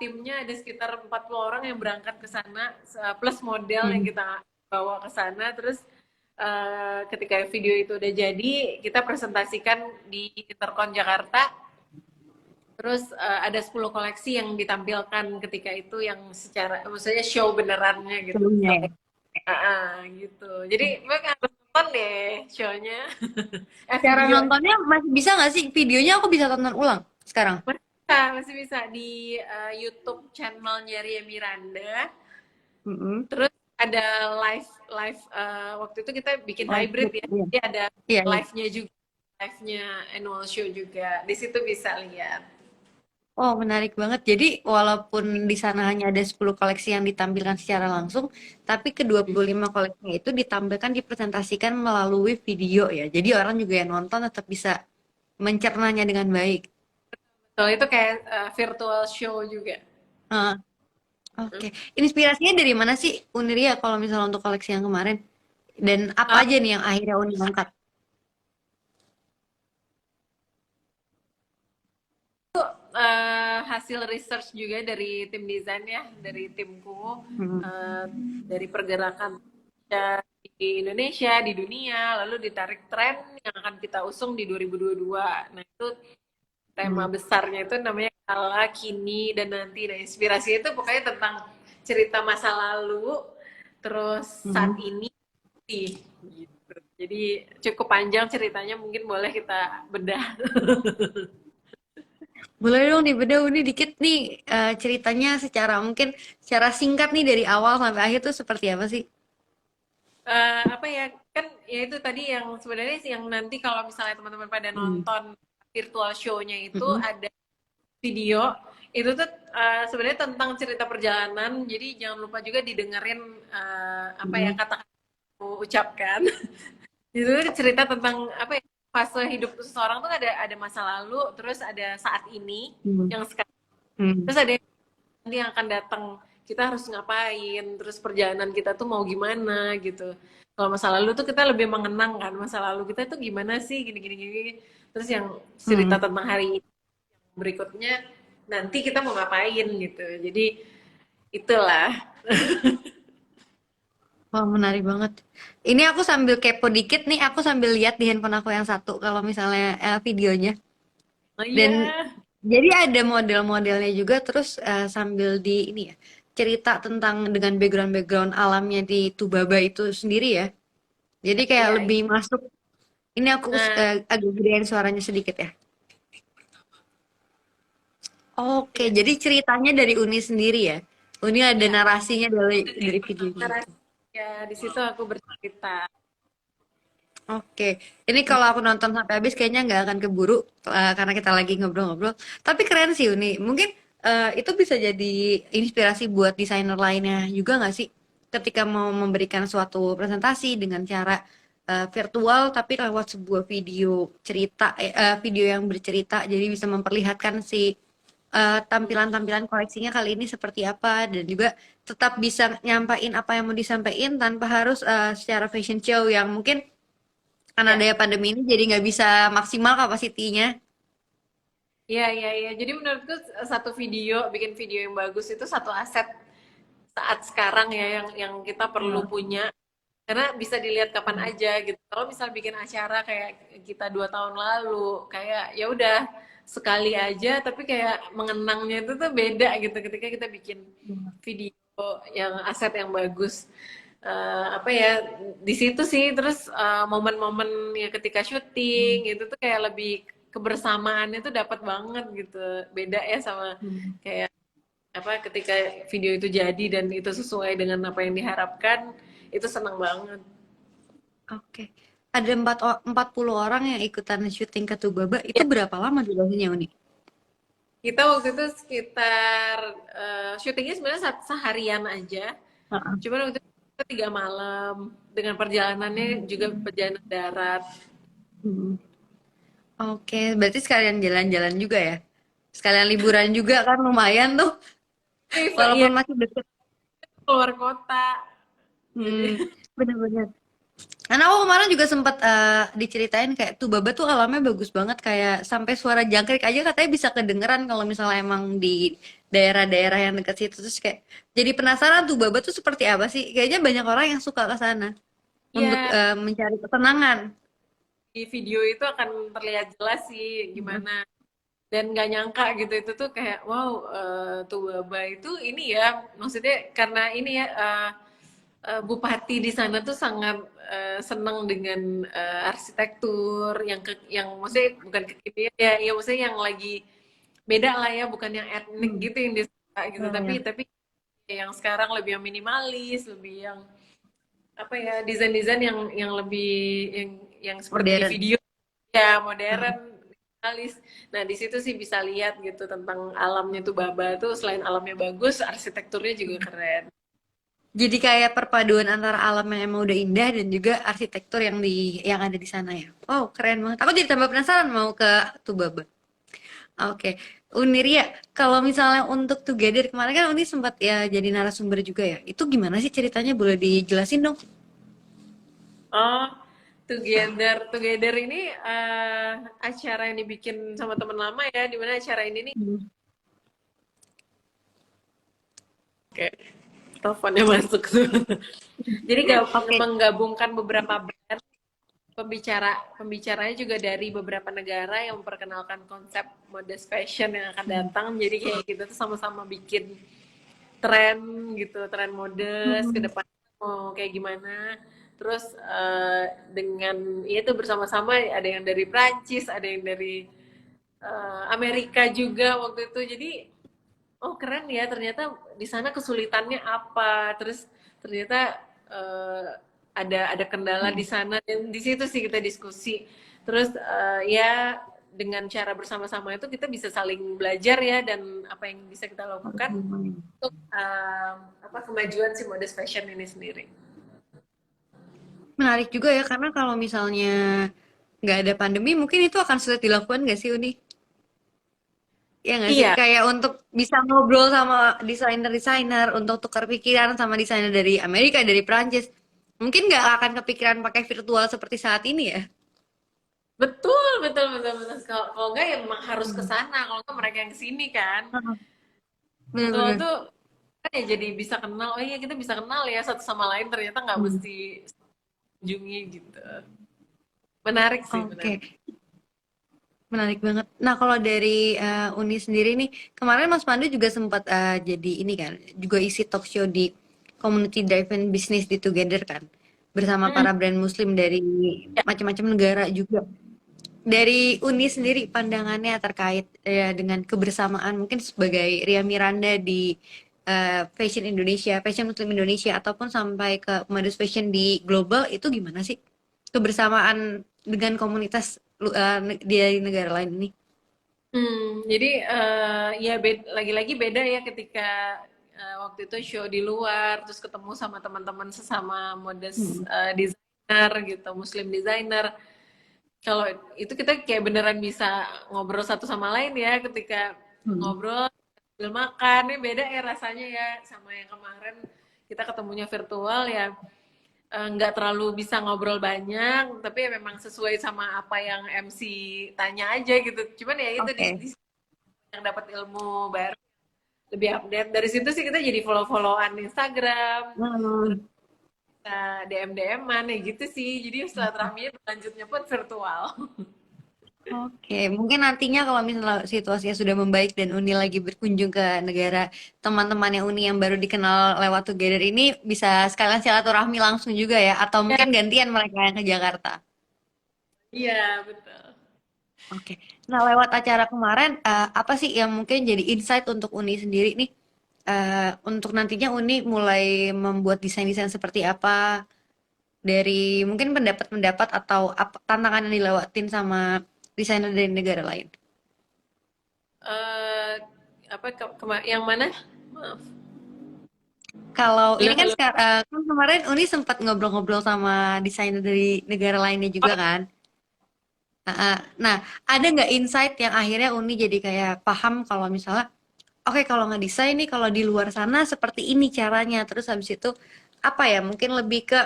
timnya ada sekitar 40 orang yang berangkat ke sana, plus model yang Hmm. kita bawa ke sana. Terus ketika video itu udah jadi, kita presentasikan di Intercon Jakarta. Terus ada 10 koleksi yang ditampilkan ketika itu, yang secara maksudnya show benerannya gitu. Sebelumnya Show ya. gitu. Jadi mereka harus nonton deh shownya. Cara Video. nontonnya masih bisa nggak sih? Videonya aku bisa tonton ulang sekarang. Masih bisa di YouTube channelnya Ria Miranda. Mm-mm. Terus ada live live waktu itu kita bikin Live hybrid book, ya. iya. Jadi ada Iya, iya. live-nya juga, live-nya annual show juga. Di situ bisa lihat. Oh, menarik banget. Jadi, walaupun di sana hanya ada 10 koleksi yang ditampilkan secara langsung, tapi ke-25 koleksinya itu ditampilkan, dipresentasikan melalui video ya. Jadi orang juga yang nonton tetap bisa mencernanya dengan baik. So itu kayak virtual show juga. Ah, oke. Inspirasinya dari mana sih, Uniria, kalau misalnya untuk koleksi yang kemarin? Dan apa Uh, aja nih yang akhirnya Uni angkat? Hasil research juga dari tim desain ya, dari timku, Hmm. uh, dari pergerakan di Indonesia, di dunia, lalu ditarik tren yang akan kita usung di 2022. Nah itu tema Hmm. besarnya itu namanya kala, kini, dan nanti. Nah inspirasinya itu pokoknya tentang cerita masa lalu, terus saat Hmm. ini, gitu. Jadi cukup panjang ceritanya, mungkin boleh kita bedah. Boleh dong dibedah Uni dikit nih, ceritanya secara mungkin secara singkat nih dari awal sampai akhir tuh seperti apa sih? Apa ya, kan ya itu tadi yang sebenarnya sih yang nanti kalau misalnya teman-teman pada Hmm. nonton virtual show-nya itu Mhm. ada video itu tuh sebenarnya tentang cerita perjalanan, jadi jangan lupa juga didengerin apa ya Mhm. kata aku ucapkan. Itu tuh cerita tentang apa ya, fase hidup seseorang tuh ada masa lalu, terus ada saat ini Hmm. yang sekarang, Hmm. terus ada nanti yang akan datang, kita harus ngapain, terus perjalanan kita tuh mau gimana gitu. Kalau masa lalu tuh kita lebih mengenang kan masa lalu kita tuh gimana sih, gini gini gini. Terus yang cerita Hmm. tentang hari ini berikutnya nanti kita mau ngapain gitu. Jadi itulah. Wah, menarik banget. Ini aku sambil kepo dikit nih, aku sambil lihat di handphone aku yang satu kalau misalnya videonya. Oh Dan iya. jadi ada model-modelnya juga, terus sambil di ini ya, cerita tentang dengan background-background alamnya di Tubaba itu sendiri ya. Jadi kayak Iya. lebih masuk. Ini aku Nah, agak gedein suaranya sedikit ya. Oke, iya. jadi ceritanya dari Uni sendiri ya. Uni ada Iya. narasinya dari videonya itu. Narasi ya di situ aku bercerita. Oke, ini kalau aku nonton sampai habis kayaknya nggak akan keburu karena kita lagi ngobrol-ngobrol. Tapi keren sih Uni. Mungkin itu bisa jadi inspirasi buat desainer lainnya juga nggak sih? Ketika mau memberikan suatu presentasi dengan cara virtual tapi lewat sebuah video cerita, video yang bercerita, jadi bisa memperlihatkan si tampilan-tampilan koleksinya kali ini seperti apa dan juga tetap bisa nyampain apa yang mau disampaikan tanpa harus secara fashion show yang mungkin karena Ya. adanya pandemi ini jadi nggak bisa maksimal kapasitinya. Iya, iya, iya. Jadi menurutku satu video, bikin video yang bagus itu satu aset saat sekarang ya yang kita perlu Iya. punya. Karena bisa dilihat kapan aja gitu. Kalau misal bikin acara kayak kita 2 tahun lalu, kayak ya udah sekali aja, tapi kayak mengenangnya itu tuh beda gitu ketika kita bikin video yang aset yang bagus. Apa ya di situ sih terus momen-momen ya ketika syuting itu tuh kayak lebih kebersamaannya tuh dapat banget gitu beda ya sama Hmm. kayak apa ketika video itu jadi dan itu sesuai dengan apa yang diharapkan itu senang banget. Oke. Ada 40 orang yang ikutan syuting ke Tubaba. Itu Ya, berapa lama durasinya, Uni? kita waktu itu sekitar syutingnya sebenarnya seharian aja, Heeh. cuman waktu itu kita 3 malam dengan perjalanannya juga perjalanan darat. Hmm. Oke, berarti sekalian jalan-jalan juga ya? Sekalian liburan juga kan lumayan tuh, Iya, walaupun masih deket. keluar kota jadi Hmm, bener-bener. Karena aku kemarin juga sempat diceritain kayak tuh Baba tuh alamnya bagus banget kayak sampai suara jangkrik aja katanya bisa kedengeran kalau misalnya emang di daerah-daerah yang dekat situ terus kayak jadi penasaran tuh Baba tuh seperti apa sih? Kayaknya banyak orang yang suka ke sana untuk iya mencari ketenangan. di video itu akan terlihat jelas sih Hmm. gimana dan nggak nyangka gitu itu tuh kayak wow Tuwaba itu ini ya maksudnya karena ini ya Bupati di sana tuh sangat senang dengan arsitektur yang maksudnya bukan kekinian ya ya maksudnya yang lagi beda lah ya bukan yang etnik Hmm. gitu yang disuka gitu Ya, ya. tapi yang sekarang lebih yang minimalis lebih yang apa ya desain-desain yang lebih yang seperti di Modern. video ya modern Heeh. minimalis. Nah di situ sih bisa lihat gitu tentang alamnya tuh Baba tuh selain alamnya bagus arsitekturnya juga keren. Jadi kayak perpaduan antara alam yang emang udah indah dan juga arsitektur yang ada di sana ya. Wow, keren banget. Aku jadi tambah penasaran mau ke Tubaba. Oke, Uniria, kalau misalnya untuk Together kemarin kan Uni sempat ya jadi narasumber juga ya. Itu gimana sih ceritanya? Boleh dijelasin dong? Oh Together ini acara yang dibikin sama teman lama ya dimana acara ini nih Hmm. kayak teleponnya masuk. Jadi Oke. menggabungkan beberapa brand pembicaranya juga dari beberapa negara yang memperkenalkan konsep modest fashion yang akan datang. Jadi kayak kita tuh sama-sama bikin tren gitu, tren modest ke Hmm. depan mau kayak gimana. Terus dengan ya itu bersama-sama ada yang dari Prancis, ada yang dari Amerika juga waktu itu. Jadi oh keren ya ternyata di sana kesulitannya apa. Terus ternyata ada kendala di sana dan di situ sih kita diskusi terus ya dengan cara bersama-sama itu kita bisa saling belajar ya dan apa yang bisa kita lakukan untuk apa kemajuan si modest fashion ini sendiri. Menarik juga ya, karena kalau misalnya nggak ada pandemi, mungkin itu akan sulit dilakukan nggak sih, Uni? Ya nggak sih? Iya, Kayak untuk bisa ngobrol sama desainer-desainer, untuk tukar pikiran sama desainer dari Amerika, dari Prancis. Mungkin nggak akan kepikiran pakai virtual seperti saat ini ya. Betul, betul, betul, betul. Kalau nggak ya memang harus ke Hmm. sana. Kalau nggak mereka yang ke sini kan. Virtual Bener-bener. tuh kan ya jadi bisa kenal. Oh iya kita bisa kenal ya satu sama lain. Ternyata nggak Hmm. mesti kunjungi gitu. Menarik sih, Oke, menarik. menarik banget. Nah, kalau dari Uni sendiri nih, kemarin Mas Pandu juga sempat jadi ini kan, juga isi talk show di Community Driven Business di Together kan, bersama Hmm, para brand Muslim dari ya. macam-macam negara juga. Dari Uni sendiri pandangannya terkait dengan kebersamaan mungkin sebagai Ria Miranda di Fashion Indonesia, Fashion Muslim Indonesia ataupun sampai ke Modus Fashion di global itu gimana sih kebersamaan dengan komunitas di negara lain ini? Jadi ya lagi-lagi beda ya ketika waktu itu show di luar, terus ketemu sama teman-teman sesama modus Hmm. desainer gitu, Muslim designer. Kalau itu kita kayak beneran bisa ngobrol satu sama lain ya ketika Hmm. ngobrol sambil makan. Ini beda ya rasanya ya sama yang kemarin kita ketemunya virtual ya nggak terlalu bisa ngobrol banyak, tapi ya memang sesuai sama apa yang MC tanya aja gitu. Cuman ya itu Oke. di yang dapat ilmu baru, lebih update. Dari situ sih kita jadi follow-followan Instagram, terus Hmm. kita DM-DM-an ya gitu sih. Jadi silaturahminya berlanjutnya pun virtual. Oke, mungkin nantinya kalau misalnya situasinya sudah membaik dan Uni lagi berkunjung ke negara teman-temannya Uni yang baru dikenal lewat Together ini bisa sekalian silaturahmi langsung juga ya, atau Ya, mungkin gantian mereka yang ke Jakarta. iya betul. Oke. Nah, lewat acara kemarin, apa sih yang mungkin jadi insight untuk Uni sendiri nih? Untuk nantinya Uni mulai membuat desain-desain seperti apa dari mungkin pendapat-pendapat atau apa, tantangan yang dilewatin sama desainer dari negara lain. Eh apa yang mana? Maaf. Kalau Halo, ini kan halo. sekarang kan kemarin Uni sempat ngobrol-ngobrol sama desainer dari negara lainnya juga kan. Nah, ada nggak insight yang akhirnya Uni jadi kayak paham kalau misalnya, oke kalau ngedesain nih kalau di luar sana seperti ini caranya. Terus habis itu apa ya? Mungkin lebih ke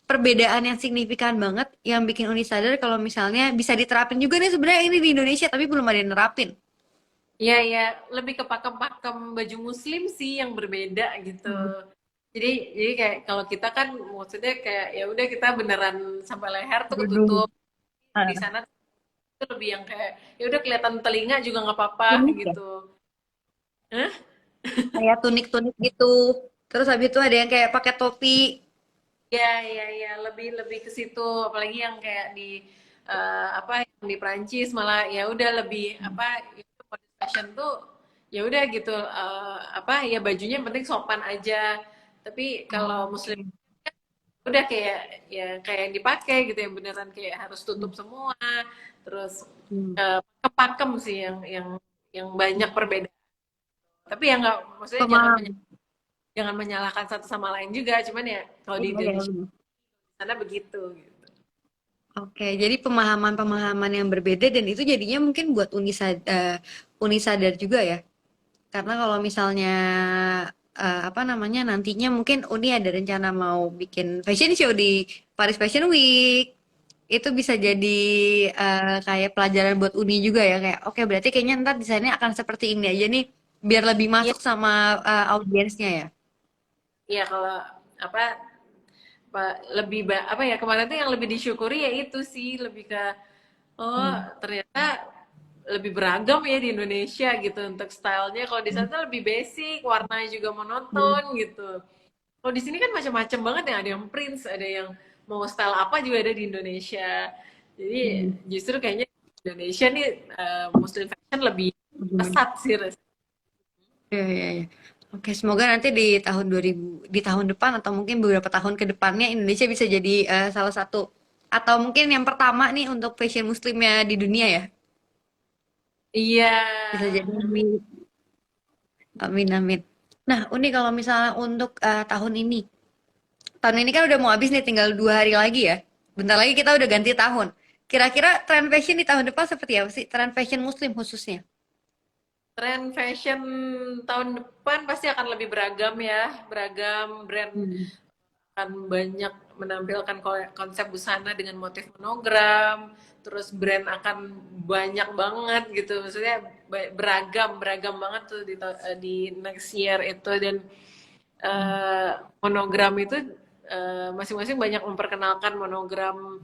perbedaan yang signifikan banget yang bikin Uni sadar kalau misalnya bisa diterapin juga nih sebenarnya ini di Indonesia tapi belum ada yang nerapin. Ya, ya, lebih ke pakem-pakem baju muslim sih yang berbeda gitu. Hmm. Jadi kayak kalau kita kan maksudnya kayak ya udah kita beneran sampai leher tuh Kerudung. ketutup. Di Ah, sana tuh lebih yang kayak ya udah kelihatan telinga juga nggak apa-apa tunik ya? gitu. Hah? Kayak tunik-tunik gitu. Terus habis itu ada yang kayak pakai topi. Ya, ya, ya, lebih lebih ke situ. Apalagi yang kayak di apa yang di Prancis malah ya udah lebih apa itu body fashion tuh ya udah gitu apa ya bajunya yang penting sopan aja. Tapi kalau muslim Oke. udah kayak ya kayak yang dipakai gitu yang beneran kayak harus tutup semua. Terus Hmm. kepakem sih yang banyak perbedaan. Tapi ya nggak maksudnya Pemaham. jangan menyalahkan satu sama lain juga. Cuman ya kalau di Iya, iya, Indonesia benar. sana begitu gitu. Oke, jadi pemahaman-pemahaman yang berbeda dan itu jadinya mungkin buat Uni sadar juga ya. Karena kalau misalnya apa namanya nantinya mungkin Uni ada rencana mau bikin fashion show di Paris Fashion Week. Itu bisa jadi kayak pelajaran buat Uni juga ya kayak oke berarti kayaknya ntar desainnya akan seperti ini aja nih biar lebih Iya, masuk sama audiensnya ya. iya kalau apa lebih apa ya kemarin tuh yang lebih disyukuri ya itu sih lebih ke oh Hmm. ternyata lebih beragam ya di Indonesia gitu untuk stylenya. Kalau di sana Hmm. tuh lebih basic, warnanya juga Hmm. monoton gitu. Kalau di sini kan macam-macam banget ya, ada yang prince, ada yang mau style apa juga ada di Indonesia. Jadi Hmm. justru kayaknya Indonesia nih Muslim fashion lebih Hmm. pesat sih. Iya, iya, iya. Oke, semoga nanti di tahun 2000, di tahun depan atau mungkin beberapa tahun ke depannya Indonesia bisa jadi salah satu atau mungkin yang pertama nih untuk fashion muslimnya di dunia ya. Iya, Bisa jadi. amin. Amin, amin. Nah, Uni kalau misalnya untuk tahun ini kan udah mau habis nih, tinggal 2 hari lagi ya. Bentar lagi kita udah ganti tahun. Kira-kira tren fashion di tahun depan seperti apa sih? Tren fashion muslim khususnya. Tren fashion tahun depan pasti akan lebih beragam ya, beragam brand Hmm. akan banyak menampilkan konsep busana dengan motif monogram, terus brand akan banyak banget gitu, maksudnya beragam beragam banget tuh di next year itu. Dan eh, monogram itu masing-masing banyak memperkenalkan monogram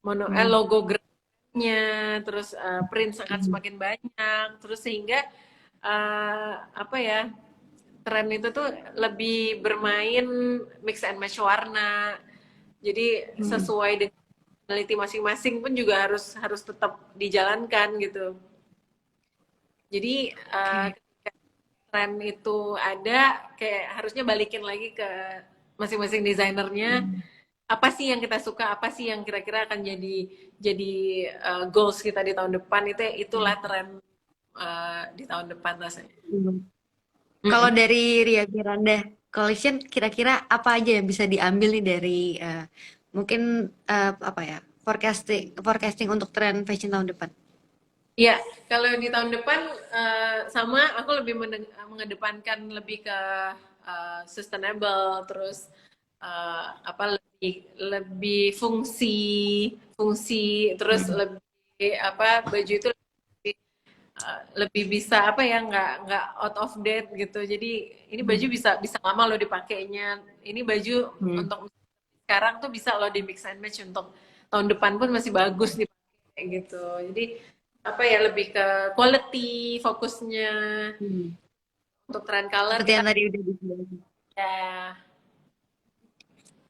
Hmm. logogramnya, terus prints akan Hmm. semakin banyak, terus sehingga apa ya, tren itu tuh lebih bermain mix and match warna. Jadi Hmm. sesuai dengan personality masing-masing pun juga harus harus tetap dijalankan gitu. Jadi Oke. ketika tren itu ada, kayak harusnya balikin lagi ke masing-masing desainernya. Hmm. Apa sih yang kita suka? Apa sih yang kira-kira akan jadi goals kita di tahun depan? Itulah tren di tahun depan rasanya. Hmm. Kalau Mm-mm. dari Ria Miranda Collection, kira-kira apa aja yang bisa diambil nih dari mungkin apa ya, forecasting forecasting untuk tren fashion tahun depan? Iya, kalau di tahun depan sama aku lebih mengedepankan lebih ke sustainable, terus apa, lebih lebih fungsi fungsi, terus Hmm. lebih apa, baju itu lebih, lebih bisa apa ya, nggak out of date gitu. Jadi ini baju Hmm. bisa bisa lama lo dipakainya. Ini baju Hmm. untuk sekarang tuh bisa lo di mix and match untuk tahun depan pun masih bagus dipakai gitu. Jadi apa ya, lebih ke quality fokusnya. Hmm. Untuk trend color Seperti kita yang tadi udah dibilang. ya.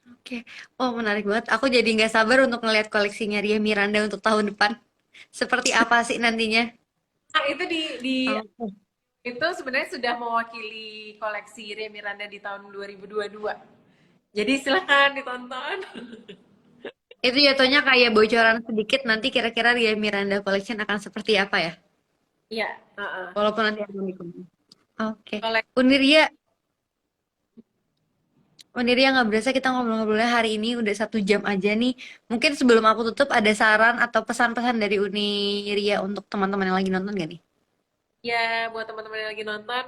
Oke, oh menarik banget. Aku jadi nggak sabar untuk ngelihat koleksinya Ria Miranda untuk tahun depan. Seperti apa sih nantinya? Nah, itu di Oke. itu sebenarnya sudah mewakili koleksi Ria Miranda di tahun 2022. Jadi silahkan ditonton. Itu jatuhnya kayak bocoran sedikit nanti kira-kira Ria Miranda Collection akan seperti apa ya? Iya, heeh. Walaupun nanti akan dikembang. Oke. Koleksi Uniria, Uniria nggak berasa kita ngobrol-ngobrolnya hari ini udah 1 jam aja nih. Mungkin sebelum aku tutup ada saran atau pesan-pesan dari Uniria untuk teman-teman yang lagi nonton gak nih? ya, buat teman-teman yang lagi nonton,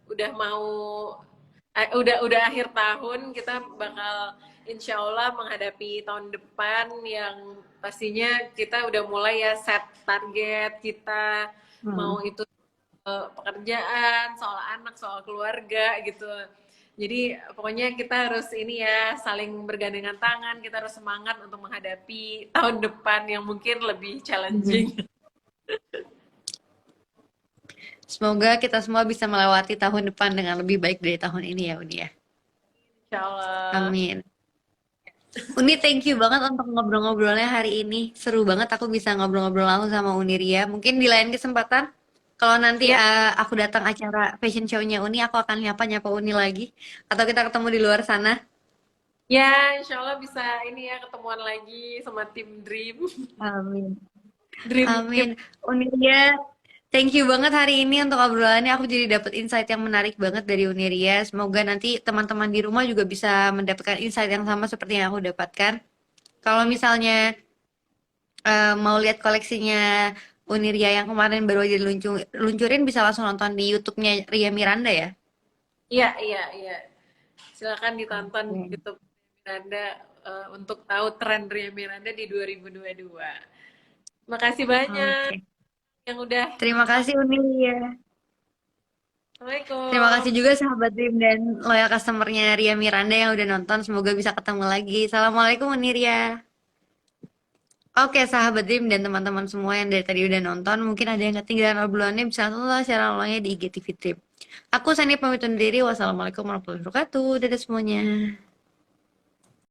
udah mau udah akhir tahun, kita bakal insya Allah menghadapi tahun depan yang pastinya kita udah mulai ya set target kita, mau Hmm. itu pekerjaan, soal anak, soal keluarga gitu. Jadi pokoknya kita harus ini ya, saling bergandengan tangan, kita harus semangat untuk menghadapi tahun depan yang mungkin lebih challenging. Mhm. Semoga kita semua bisa melewati tahun depan dengan lebih baik dari tahun ini ya, Uni ya. Insya Allah. Amin. Uni, thank you banget untuk ngobrol-ngobrolnya hari ini. Seru banget aku bisa ngobrol-ngobrol langsung sama Uni Ria. Mungkin di lain kesempatan, kalau nanti Siap. aku datang acara fashion show-nya Uni, aku akan nyapa-nyapa Uni lagi. Atau kita ketemu di luar sana. Ya, insya Allah bisa ini ya, ketemuan lagi sama tim Dream. Amin. Dream Team. Amin. Uniria, thank you banget hari ini untuk obrolannya. Aku jadi dapat insight yang menarik banget dari Uniria. Semoga nanti teman-teman di rumah juga bisa mendapatkan insight yang sama seperti yang aku dapatkan. Kalau misalnya mau lihat koleksinya Uniria yang kemarin baru aja diluncurin, bisa langsung nonton di YouTube-nya Ria Miranda ya. Iya, iya, iya. Silakan ditonton Oke. YouTube Miranda untuk tahu tren Ria Miranda di 2022. Makasih banyak Oke. yang udah. Terima kasih Uniria. Terima kasih Assalamualaikum. juga sahabat Dream dan loyal customer-nya Ria Miranda yang udah nonton. Semoga bisa ketemu lagi. Assalamualaikum Uniria. Oke, sahabat Dream dan teman-teman semua yang dari tadi udah nonton, mungkin ada yang ketinggalan obrolannya bisa nonton secara ulangnya di IGTV Dream. Aku Sani pamit undur diri. Wassalamualaikum warahmatullahi wabarakatuh. Dadah semuanya.